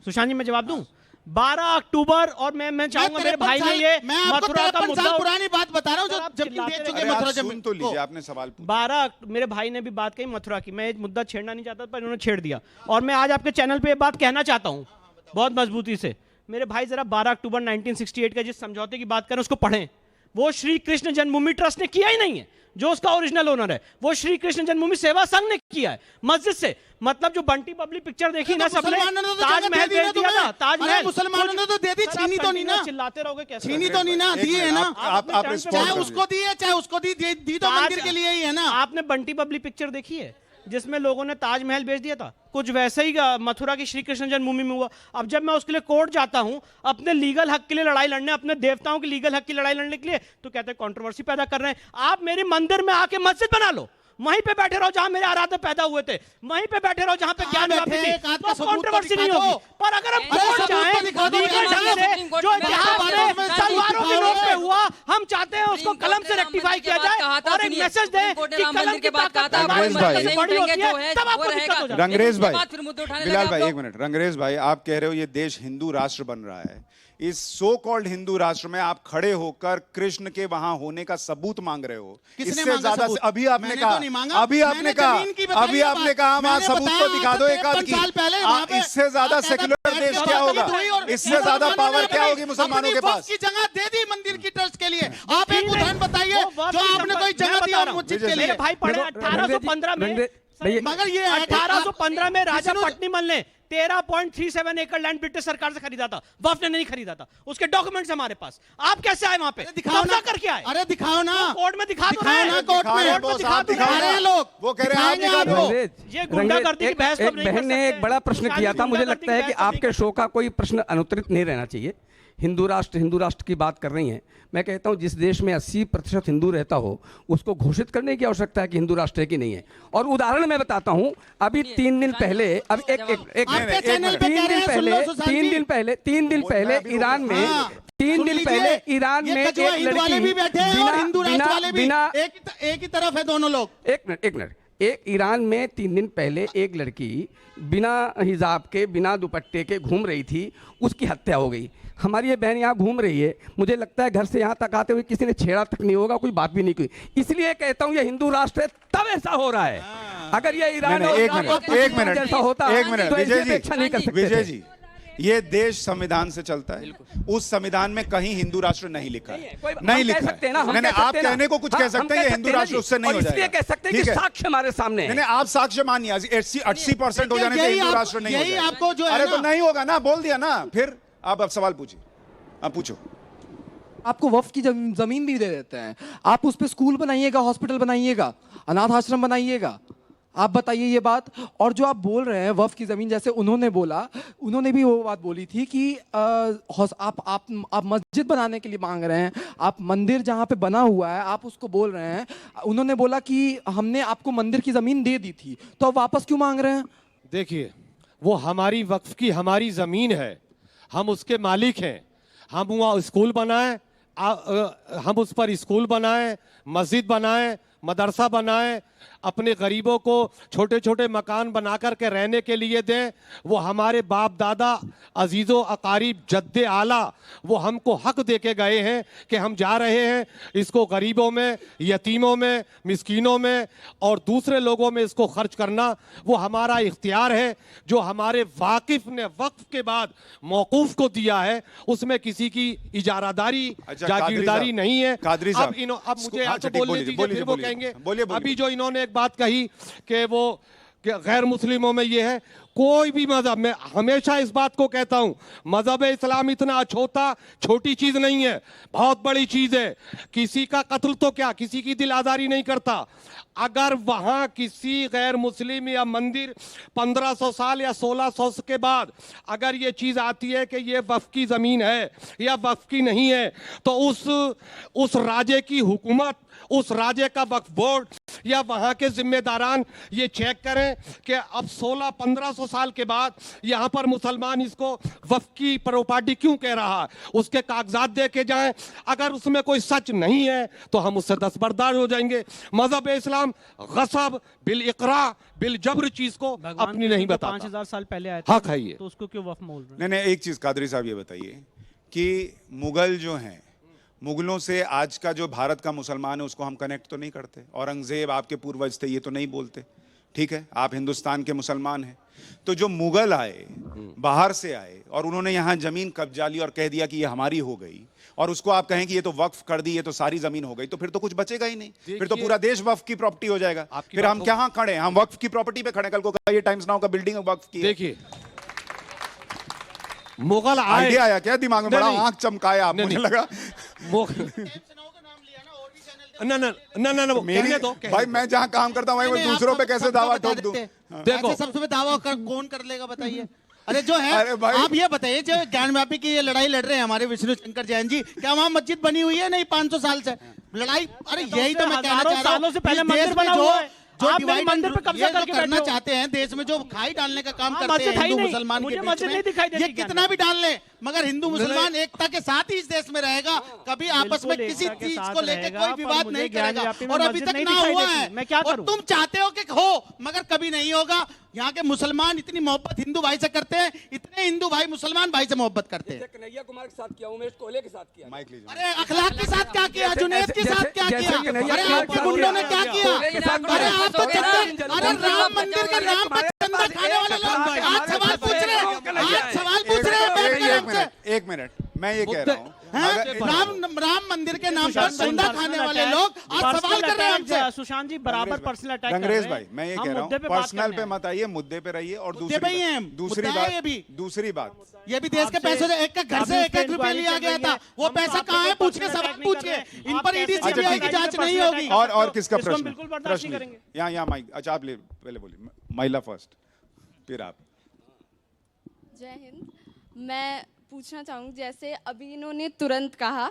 सुशांत जी, मैं जवाब दूं? 12 अक्टूबर, और मैं चाहूंगा मेरे भाई ने ये मथुरा का मुद्दा, पुरानी बात बता रहा हूं जो जमीन बेच चुके मथुरा जमीन तो लीजिए, आपने सवाल पूछा। 12 मेरे भाई ने भी बात कही मथुरा की, मैं मुद्दा छेड़ना नहीं चाहता पर इन्होंने छेड़ दिया, और मैं आज आपके चैनल पे ये बात कहना चाहता हूं बहुत मजबूती से। मेरे भाई जरा 12 अक्टूबर 1968 का जिस समझौते की बात करें उसको पढ़ें। वो श्री कृष्ण जन्मभूमि ट्रस्ट ने किया ही नहीं है, जो उसका ओरिजिनल ओनर है वो श्री कृष्ण जन्मभूमि सेवा संघ ने किया है मस्जिद से। मतलब जो बंटी बबली पिक्चर देखी ना सबने, ताजमहल भेज दिया था, ताजमहल मुसलमानों ने तो दे दी, छीनी तो नहीं ना, चिल्लाते रहोगे कैसे? छीनी तो नहीं ना, दिए है ना, चाहे उसको दी है चाहे उसको दी तो मंदिर के लिए ही है ना। आपने बंटी बबली पिक्चर देखी है जिसमें लोगों ने ताजमहल बेच दिया था? कुछ वैसे ही मथुरा की श्री कृष्ण जन्मभूमि में हुआ। अब जब मैं उसके लिए कोर्ट जाता हूं अपने लीगल हक के लिए लड़ाई लड़ने, अपने देवताओं के लीगल हक की लड़ाई लड़ने के लिए, तो कहते हैं कंट्रोवर्सी पैदा कर रहे हैं। आप मेरे मंदिर में आके मस्जिद बना लो, वहीं पे बैठे रहो जहां मेरे आराध्य पैदा हुए थे, वहीं पे बैठे रहो जहां पे ज्ञान व्यापी थी, तो कंट्रोवर्सी नहीं होगी। पर अगर हम छोड़ जाएं लीगल ढंग से, जो इतिहास में तलवारों के नोक पे हुआ, हम चाहते हैं उसको कलम से रेक्टिफाई किया जाए और एक मैसेज दें कि कलम की ताकत बड़ी होती है, तब आपको दिक्कत हो जाती है। रंगरेज भाई, बिलाल भाई, एक मिनट। रंगरेज भाई, आप कह रहे हो ये देश हिंदू राष्ट्र बन रहा है, इस सो कॉल्ड हिंदू राष्ट्र में आप खड़े होकर कृष्ण के वहां होने का सबूत मांग रहे हो। इससे ज्यादा अभी आपने कहा, अभी आपने कहा वहां सबूत तो दिखा दो एक आध की। इससे ज्यादा सेक्युलर देश क्या होगा? इससे ज्यादा पावर क्या होगी मुसलमानों के पास? की जगह दे दी मंदिर की ट्रस्ट के लिए। आप एक उदाहरण बताइए जो आपने कोई जगह दी मस्जिद के लिए। भाई पढ़े 1815 में, मगर ये 1815 में राजा पट्टिमल ने 13.37 एकड़ लैंड ब्रिटिश सरकार से खरीदा था, वक्फ ने नहीं खरीदा था। उसके डॉक्यूमेंट्स हमारे पास। आप कैसे आए वहां पे? दिखाओ ना करके आए। अरे दिखाओ ना, कोर्ट में दिखा दो ना, कोर्ट में दिखा रहे हैं लोग। वो कह रहे हैं आपको ये गुंडागर्दी की बहस एक बहन ने एक बड़ा प्रश्न किया था, मुझे लगता है कि आपके शो का कोई प्रश्न अनुत्तरित नहीं रहना चाहिए। हिंदू राष्ट्र की बात कर रही हैं। मैं कहता हूं जिस देश में 80% हिंदू रहता हो उसको घोषित करने की आवश्यकता है कि हिंदू राष्ट्र है कि नहीं है। और उदाहरण मैं बताता हूं, अभी 3 दिन पहले, अब तीन दिन पहले ईरान में एक लड़की बिना एक ही तरफ है दोनों लोग। एक मिनट, एक ईरान में 3 दिन पहले एक लड़की बिना हिजाब के, बिना दुपट्टे के घूम रही थी, उसकी हत्या हो गई। हमारी ये बहन यहाँ घूम रही है, मुझे लगता है घर से यहाँ तक आते हुए किसी ने छेड़ा तक नहीं होगा, कोई बात भी नहीं की। इसलिए कहता हूँ ये हिंदू राष्ट्र है, तब ऐसा हो रहा है। अगर ये ईरान एक मिनट जैसा होता तो ऐसी अपेक्षा नहीं कर सकते। विजय जी, ये देश संविधान से चलता है। उस संविधान में कहीं हिंदू राष्ट्र नहीं लिखा है, नहीं लिखा है। मैंने आप कहने को कुछ कह सकते हैं, ये हिंदू राष्ट्र उससे नहीं हो जाएगा। इसलिए कह सकते हैं कि साक्ष्य हमारे सामने है। आप साक्ष्य मानिए, 80% हो जाने से हिंदू राष्ट्र नहीं हो जाएगा। आपको जो अरे तो नहीं होगा ना, बोल दिया ना। फिर आप अब सवाल पूछिए, आप पूछो। आपको वक्फ की जमीन भी दे देते हैं, आप उस पर स्कूल बनाइएगा, हॉस्पिटल बनाइएगा, अनाथ आश्रम बनाइएगा। आप बताइए ये बात। और जो आप बोल रहे हैं वक्फ की जमीन, जैसे उन्होंने बोला, उन्होंने भी वो बात बोली थी कि आप मस्जिद बनाने के लिए मांग रहे हैं, आप मंदिर जहाँ पे बना हुआ है आप उसको बोल रहे हैं। उन्होंने बोला कि हमने आपको मंदिर की जमीन दे दी थी, तो आप वापस क्यों मांग रहे हैं? देखिए, वो हमारी वक्फ की हमारी जमीन है, हम उसके मालिक हैं। हम वहाँ स्कूल बनाएं, हम उस पर स्कूल बनाएं, मस्जिद बनाएं, मदरसा बनाएं, अपने गरीबों को छोटे छोटे मकान बना कर के रहने के लिए दें। वो हमारे बाप दादा, अजीज़ों अकारीब, जद्दे आला, वो हमको हक दे के गए हैं कि हम जा रहे हैं इसको गरीबों में, यतीमों में, मिस्कीनों में और दूसरे लोगों में इसको खर्च करना वो हमारा इख्तियार है, जो हमारे वाकिफ ने वक्फ के बाद मौकूफ को दिया है। उसमें किसी की इजारादारी, जागीरदारी नहीं है। अब मुझे बोलने दीजिए, फिर वो कहेंगे। अभी जो इन्होंने एक बात कही कि वो गैर मुस्लिमों में ये है, कोई भी मजहब, मैं हमेशा इस बात को कहता हूं, मजहब इस्लाम इतना छोटी चीज नहीं है, बहुत बड़ी चीज है। किसी का कत्ल तो क्या, किसी की दिल आजारी नहीं करता। अगर वहां किसी गैर मुस्लिम या मंदिर 1500 साल या 1600 के बाद अगर ये चीज आती है कि ये वक्फ की जमीन है या वक्फ की नहीं है, तो उस राज्य की हुकूमत, उस राज्य का वक्फ बोर्ड या वहां के जिम्मेदारान ये चेक करें कि अब 1600-1500 साल के बाद यहां पर मुसलमान इसको वक्फ की प्रॉपर्टी क्यों कह रहा है, उसके कागजात दे के जाएं। अगर उसमें कोई सच नहीं है तो हम उससे दस्तबरदार हो जाएंगे। मजहब इस्लाम गसब बिल इकरा बिल जबर चीज को अपनी नहीं बताता। 5000 साल पहले आया हक है ये, तो उसको क्यों वक्फ बोल रहे हैं? नहीं, एक चीज कादरी साहब ये बताइए कि मुगल जो हैं, मुगलों से आज का जो भारत का मुसलमान है उसको हम कनेक्ट तो नहीं करते। औरंगजेब आपके पूर्वज थे, ये तो नहीं बोलते। ठीक है, आप हिंदुस्तान के मुसलमान हैं। तो जो मुगल आए, बाहर से आए और उन्होंने यहाँ जमीन कब्जा ली और कह दिया कि ये हमारी हो गई, और उसको आप कहें कि ये तो वक्फ कर दी, ये तो सारी जमीन हो गई, तो फिर तो कुछ बचेगा ही नहीं। फिर तो पूरा देश वक्फ की प्रॉपर्टी हो जाएगा। फिर हम कहाँ खड़े हैं? हम वक्फ की प्रॉपर्टी पे खड़े। कल को ये टाइम्स नाउ का बिल्डिंग वक्फ की। देखिए, मुगल आइडिया आया क्या दिमाग में? बड़ा आंख चमकाया आप, मुझे लगा। ना मेरी तो भाई, मैं जहां काम करता हूं वहीं दूसरों पे कैसे दावा ठोक दूं? देखो सबसे दावा कौन कर लेगा बताइए? अरे जो है, आप ये बताइए, जो ज्ञानव्यापी की ये लड़ाई लड़ रहे हैं हमारे विष्णु शंकर जैन जी, क्या वहां मस्जिद बनी हुई है? नहीं, 500 साल से लड़ाई। अरे यही तो मैं कहना चाह रहा हूं, सालों से पहले मंदिर बना हुआ है। जो आप मेरे divide मंदिर पे and कब्जा ये जो करके करना बैठे हो। चाहते हैं देश में, जो खाई डालने का काम हाँ, करते मस्जिद हैं है ही हिंदू नहीं। मुसलमान मुझे के बीच मस्जिद में, नहीं दिखाई देती ये क्या कितना भी डाल ले मगर हिंदू मुसलमान एकता के साथ ही इस देश में रहेगा, कभी आपस में बिल्कुल किसी एकता के चीज साथ को लेकर रहेगा, कोई पर विवाद मुझे नहीं ज्ञान करेगा। व्यापी में और अभी मस्जिद तक नहीं ना दिखाई हुआ देती। है, मैं क्या और करूं? तुम चाहते हो कि हो मगर कभी नहीं होगा। यहाँ के मुसलमान इतनी मोहब्बत हिंदू भाई से करते हैं, इतने हिंदू भाई मुसलमान भाई से मोहब्बत करते हैं। कन्हैया कुमार के साथ किया, उमेश कोहले के साथ किया। माइक लीजिए। अरे अखलाक के साथ क्या किया, जुनैद के साथ क्या जैसे किया, कन्हैया अरे कुमार आपके के गुंडों ने साथ क्या किया, अरे आप तो चंदे, अरे राम मंदिर के नाम पर चंदा खाने वाले लोग आज सवाल पूछ रहे हैं, आज सवाल पूछ रहे हैं बैठ कर हमसे। एक मिनट, मैं ये कह रहा हूँ राम मंदिर के नाम पर चंदा खाने वाले लोग आज सवाल कर रहे हैं हमसे। सुशांत जी बराबर पर्सनल अटैक रंगरेज भाई, मैं ये कह रहा हूँ पर्सनल पे मत आइए, मुद्दे पे रहिए। और मुद्दे पे ही हैं हम, दूसरी मुद्दा है ये बात, भी। दूसरी बात, ये भी देश के पैसों से एक का घर से 1-1 रुपया लिया गया था, वो पैसा कहाँ है पूछिए, सवाल पूछिए। इन पर ईडी सीबीआई की जांच नहीं होगी। और किसका प्रश्न? बिल्कुल बर्दाश्त नहीं करेंगे। यहाँ माइक, अच्छा आप पहले बोलिए, महिला फर्स्ट, फिर आप। जय हिंद। मैं पूछना चाहूँगी, जैसे अभी इन्होंने तुरंत कहा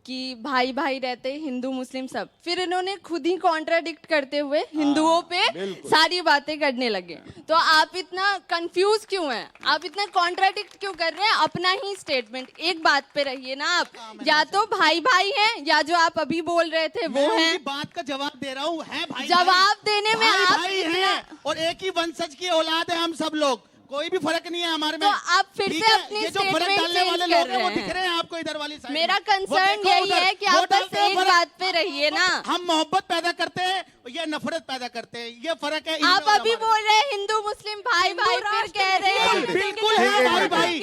कि भाई भाई रहते हिंदू मुस्लिम सब, फिर इन्होंने खुद ही कॉन्ट्राडिक्ट करते हुए हिंदुओं पे सारी बातें करने लगे। तो आप इतना कंफ्यूज क्यों हैं? आप इतना कॉन्ट्राडिक्ट क्यों कर रहे हैं? अपना ही स्टेटमेंट, एक बात पे रहिए ना आप। या तो भाई भाई हैं या जो आप अभी बोल रहे थे वो हैं। बात का जवाब दे रहा हूँ, है भाई जवाब देने में आप भाई हैं और एक ही वंशज की औलाद है हम सब लोग, कोई भी फर्क नहीं है हमारे में। तो आप फिर से अपनी ये जो फर्क डालने वाले लोग हैं वो दिख रहे हैं आपको इधर वाली साइड। मेरा कंसर्न यही है कि आप बस एक बात पे रहिए ना। हम मोहब्बत पैदा करते हैं, ये नफरत पैदा करते हैं, ये फर्क है। आप अभी बोल रहे हैं हिंदू मुस्लिम भाई भाई, फिर कह रहे हैं बिल्कुल है भाई भाई,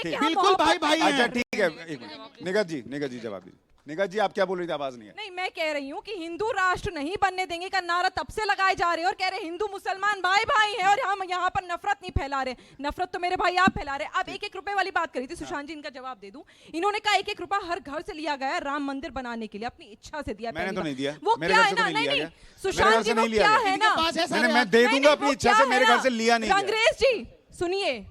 बिल्कुल भाई भाई। अच्छा ठीक है, एक मिनट, निगत जी जवाब दीजिए। निगत जी आप क्या बोल रही थी, आवाज नहीं है। नहीं, मैं कह रही हूँ कि हिंदू राष्ट्र नहीं बनने देंगे का नारा तब से लगाए जा रहे हैं और कह रहे हैं हिंदू मुसलमान भाई भाई हैं और हम यहाँ पर नफरत नहीं फैला रहे। नफरत तो मेरे भाई आप फैला रहे। अब 1-1 रुपए वाली बात करी थी, सुशांत जी इनका जवाब दे दूं। इन्होंने कहा 1-1 रुपया हर घर से लिया गया है राम मंदिर बनाने के लिए, अपनी इच्छा से दिया। मैंने तो नहीं दिया, वो क्या है ना, नहीं सुशांत जी वो क्या है ना, मैं दे दूंगा अपनी इच्छा से, मेरे घर से लिया नहीं। अंग्रेज जी सुनिए,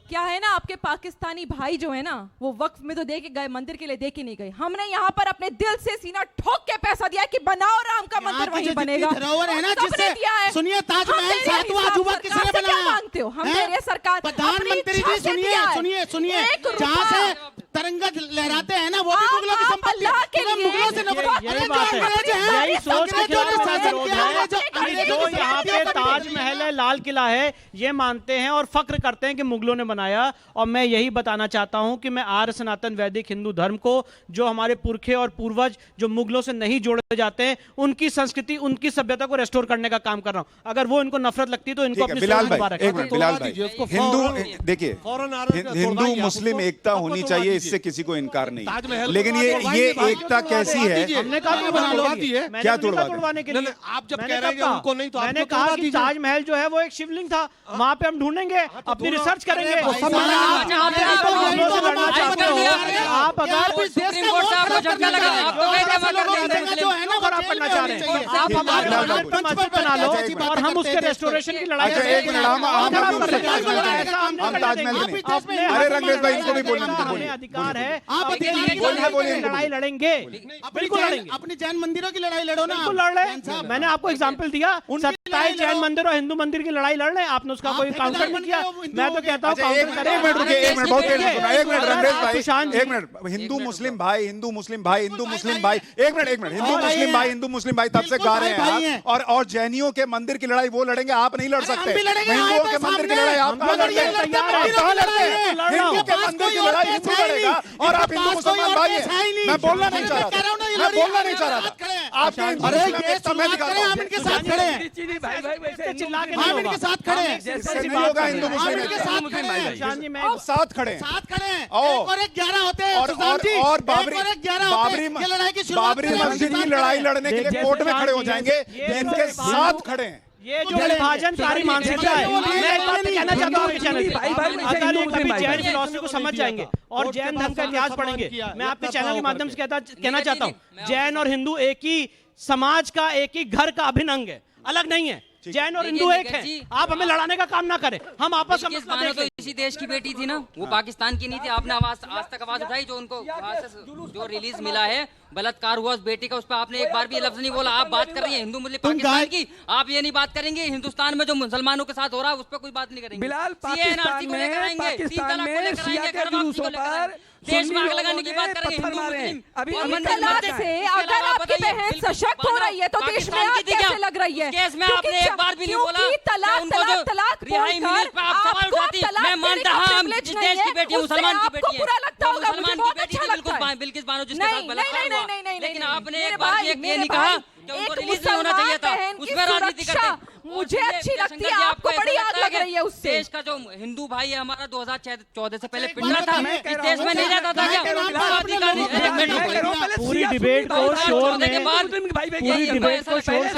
क्या है ना, आपके पाकिस्तानी भाई जो है ना वो वक्फ में तो दे के गए, मंदिर के लिए दे के नहीं गए। हमने यहाँ पर अपने दिल से सीना ठोक के पैसा दिया कि बनाओ राम का मंदिर वहीं बनेगा। धरोहर है ना जिससे, सुनिए ताजमहल 7वां अजूबा किसने बनाया? मांगते हो हम दे रहे सरकार। प्रधानमंत्री जी सुनिए सुनिए सुनिए, जहाँ से तिरंगा लहराते हैं ना वो भी मुगलों की संपत्ति है। मुगलों से नफरत, यही बात है, यही सोच के खिलाफ विरोध है। जो यहाँ पे ताजमहल है, लाल किला है, ये मानते हैं और फख्र करते हैं कि मुगलों ने बनाया। और मैं यही बताना चाहता हूं कि मैं आर्य सनातन वैदिक हिंदू धर्म को, जो हमारे पुरखे और पूर्वज जो मुगलों से नहीं जोड़े जाते हैं, उनकी संस्कृति उनकी सभ्यता को रेस्टोर करने का काम कर रहा हूं। अगर वो इनको नफरत लगती है तो इनको अपनी बिलाल सोच भाई, रखें। एक मिनट बिलाल भाई, हिंदू देखिए, हिंदू मुस्लिम एकता होनी चाहिए, इससे किसी को इनकार नहीं, लेकिन ये एकता कैसी है? हमने कहा क्या तोड़वाने के लिए? आप जब कह रहे हैं उनको नहीं तो मैंने कहा कि ताजमहल जो है वो एक शिवलिंग था, वहां पे हम ढूंढेंगे, अपनी रिसर्च करेंगे। आप यहाँ पे लड़ना चाहते हो, आप अगर सुप्रीम कोर्ट से आपको झटका लगा, आपको कैसे मदद देंगे? जो है ना खराब करना चाह रहे हैं, आप हमारे मस्जिद बना लो और हम उसके रेस्टोरेशन की लड़ाई अरे रंगरेज भाई इनको भी बोलना, हमें अधिकार है, आप लड़ाई लड़ेंगे, बिल्कुल लड़ेंगे, अपने जैन मंदिरों की लड़ाई लड़ो ना। बिल्कुल लड़ रहे। मैंने आपको एग्जांपल दिया, 27 जैन मंदिर और हिंदू मंदिर की लड़ाई लड़ रहे हैं, आपने उसका कोई काउंटर नहीं किया। मैं तो कहता हूँ काउंटर करें। एक मिनट रुकिए, एक मिनट, बहुत देर से सुना, एक मिनट रंगरेज भाई, एक मिनट, हिंदू मुस्लिम भाई, हिंदू मुस्लिम भाई, हिंदू मुस्लिम भाई, एक मिनट, हिंदू मुस्लिम भाई, हिंदू मुस्लिम भाई तब से गा रहे हैं, और जैनियों के मंदिर की लड़ाई वो लड़ेंगे, आप नहीं लड़ सकते। हिंदुओं के मंदिर की लड़ाई आप कहाँ लड़ते हैं? कहाँ लड़ते हैं? हिंदू के मंदिर की लड़ाई हिंदू लड़ेगा और आप हिंदू मुसलमान भाई हैं। मैं बोलना नहीं चाह रहा था, मैं बोलना नहीं चाह रहा था। आपके हम इनके साथ खड़े हैं, हम इनके साथ खड़े हैं, हिंदू मुस्लिम के साथ खड़े हैं, साथ खड़े हैं, साथ खड़े हैं। एक और एक 11 होते हैं और बाबरी मस्जिद की लड़ाई लड़ने के लिए कोर्ट में खड़े हो जाएंगे, इनके साथ खड़े हैं। ये जो विभाजनकारी मानसिकता है, मैं एक बात कहना चाहता हूँ, अगर ये कभी जैन फिलॉसफी को समझ जाएंगे और जैन धर्म का इतिहास पढ़ेंगे, मैं आपके चैनल के माध्यम से कहना चाहता हूँ, जैन और हिंदू एक ही समाज का, एक ही घर का अभिन्न अंग है, अलग नहीं है। जैन और हिंदू एक हैं। आप हमें लड़ाने का काम ना करें, हम आपस में उसी देश की बेटी थी ना, वो पाकिस्तान की नहीं थी। आपने आज तक आवाज उठाई जो उनको वहाँ से जो रिलीज मिला है, बलात्कार हुआ उस बेटी का, उस पर आपने एक बार भी लफ्ज नहीं बोला। आप बात कर रही है हिंदू मुस्लिम पाकिस्तान की, आप ये नहीं बात करेंगे हिंदुस्तान में जो मुसलमानों के साथ हो रहा है उस पर कोई बात नहीं करेंगे। बिलाल, पाकिस्तान में शिया के जुलूसों पर देश में आग लगाने की बात करेंगे हिंदू मुस्लिम। अभी तलाक से अगर आपकी बहन सशक्त हो रही है तो देश में आग कैसे लग रही है? केस में आपने एक बार भी नहीं बोला। तलाक रिहाई मिली पर आप सवाल उठाती। मैं मानता हूं हम इस देश की बेटी है, मुसलमान की बेटी है, मुसलमान की बेटी है, बिल्कुल बिल्किस बानो जिसके साथ बलात्कार हुआ। लेकिन आपने एक बार ये नहीं कहा कि उनको रिलीज नहीं होना चाहिए था, उसमें राजनीति करते। मुझे अच्छी लगती है, आपको बड़ी आग लग रही है उससे। देश का जो हिंदू भाई है हमारा 2014 से पहले पिटना था, इस देश में नहीं जाता था क्या? पूरी डिबेट को शोर में, पूरी डिबेट को शोर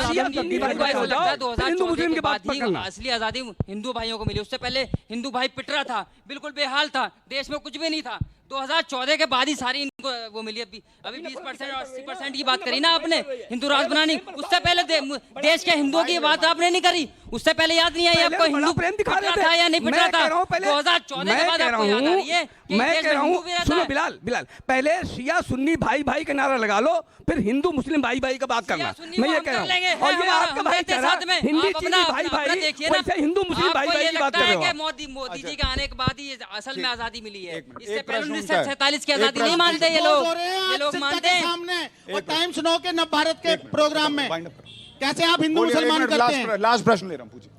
के बाद ही असली आजादी हिंदू भाइयों को मिली। उससे पहले हिंदू भाई पिट रहा था, बिल्कुल बेहाल था, देश में कुछ भी नहीं था। 2014 के बाद ही सारी इनको वो मिली। अभी 20% और 80% की बात करी ना आपने हिंदू राष्ट्र बनाने, उससे पहले देश के हिंदुओं की बात आपने नहीं करी। उससे पहले याद नहीं आई आपको हिंदू पिट रहा था या नहीं पिट रहा था? 2014 के बाद आपको याद आ रही है? मैं कह रहा हूँ, सुनो बिलाल, पहले शिया सुन्नी भाई भाई का नारा लगा लो, फिर हिंदू मुस्लिम भाई भाई का बात करना। मैं ये कह रहा हूँ, और ये आपका भाई कह रहा है हिंदी चीनी भाई भाई, वैसे हिंदू मुस्लिम भाई भाई की बात कर रहे हो। मोदी जी के आने के बाद ही असल में आजादी मिली है। इससे पहले 1947 की आजादी नहीं मानते ये लोग मानते हैं। और टाइम्स नाउ के नव भारत के प्रोग्राम में कैसे आप हिंदू मुसलमान करते हैं? लास्ट प्रश्न ले रहा हूं, पूछिए।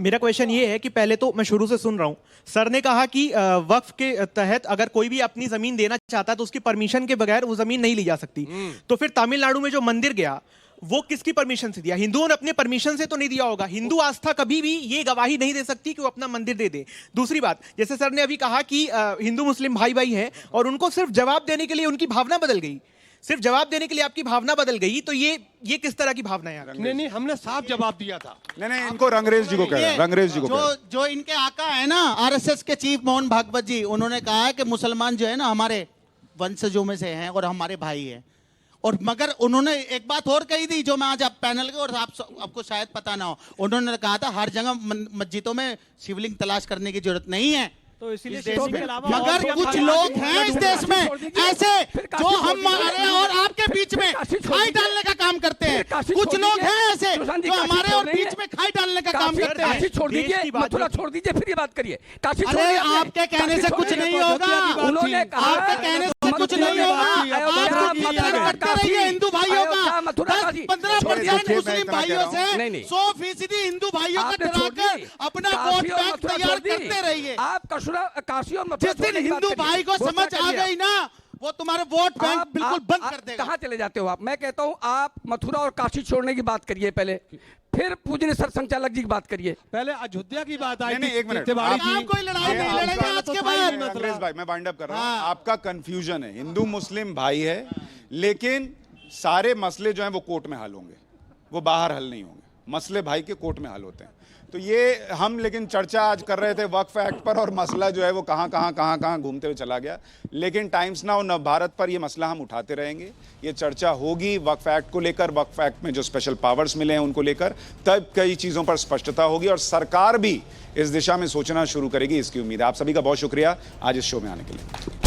मेरा क्वेश्चन ये है कि पहले तो मैं शुरू से सुन रहा हूं, सर ने कहा कि वक्फ के तहत अगर कोई भी अपनी जमीन देना चाहता है तो उसकी परमिशन के बगैर वो जमीन नहीं ली जा सकती। तो फिर तमिलनाडु में जो मंदिर गया वो किसकी परमिशन से दिया? हिंदुओं ने अपने परमिशन से तो नहीं दिया होगा। हिंदू आस्था कभी भी ये गवाही नहीं दे सकती कि वो अपना मंदिर दे दे। दूसरी बात, जैसे सर ने अभी कहा कि हिंदू मुस्लिम भाई भाई है और उनको सिर्फ जवाब देने के लिए उनकी भावना बदल गई, सिर्फ जवाब देने के लिए आपकी भावना बदल गई, तो ये किस तरह की भावना है? नहीं, हमने साफ जवाब दिया था। नहीं, इनको रंगरेज जी को कह रहे हैं, रंगरेज जी को जो इनके आका है ना, आरएसएस के चीफ मोहन भागवत जी, उन्होंने कहा है कि मुसलमान जो है ना हमारे वंशजों में से हैं और हमारे भाई हैं। और मगर उन्होंने एक बात और कही थी जो मैं आज आप पैनल के, और आपको शायद पता ना हो, उन्होंने कहा था हर जगह मस्जिदों में शिवलिंग तलाश करने की जरूरत नहीं है। तो इसीलिए मगर कुछ लोग हैं इस देश में ऐसे जो हमारे और आपके बीच में खाई डालने का काम करते हैं। कुछ लोग हैं ऐसे जो हमारे और बीच में खाई डालने का काम करते हैं। छोड़ दीजिए, मथुरा छोड़ दीजिए, फिर ये बात करिए। अरे आपके कहने से कुछ नहीं होगा, उन्होंने कहा आपके कहने से कुछ नहीं होगा। करते रहिए हिंदू भाइयों का 10-15% मुस्लिम भाइयों से 100% हिंदू भाइयों को डराकर अपना वोट बैंक तैयार करते रहिए। आप काशी और जिस दिन हिंदू भाई को समझ आ गई ना, वो तुम्हारे वोट बैंक बिल्कुल बंद कर देगा। कहाँ चले जाते हो आप? मैं कहता हूँ आप मथुरा और काशी छोड़ने की बात करिए पहले, फिर पूजनीय सरसंघचालक जी की बात करिए। पहले अयोध्या की बात आई। नहीं, एक मिनट, आप कोई लड़ाई नहीं लड़ेंगे आज के बाद। अंग्रेज भाई, मैं वाइंड अप कर रहा हूं। आपका कंफ्यूजन है, हिंदू मुस्लिम भाई है, लेकिन सारे मसले जो हैं वो कोर्ट में हल होंगे, वो बाहर हल नहीं होंगे। मसले भाई के कोर्ट में हल होते हैं। तो ये हम लेकिन चर्चा आज कर रहे थे वक्फ एक्ट पर, और मसला जो है वो कहाँ घूमते हुए चला गया। लेकिन टाइम्स नाउ नव भारत पर ये मसला हम उठाते रहेंगे, ये चर्चा होगी वक्फ एक्ट को लेकर, वक्फ एक्ट में जो स्पेशल पावर्स मिले हैं उनको लेकर, तब कई चीज़ों पर स्पष्टता होगी और सरकार भी इस दिशा में सोचना शुरू करेगी, इसकी उम्मीद है। आप सभी का बहुत शुक्रिया आज इस शो में आने के लिए।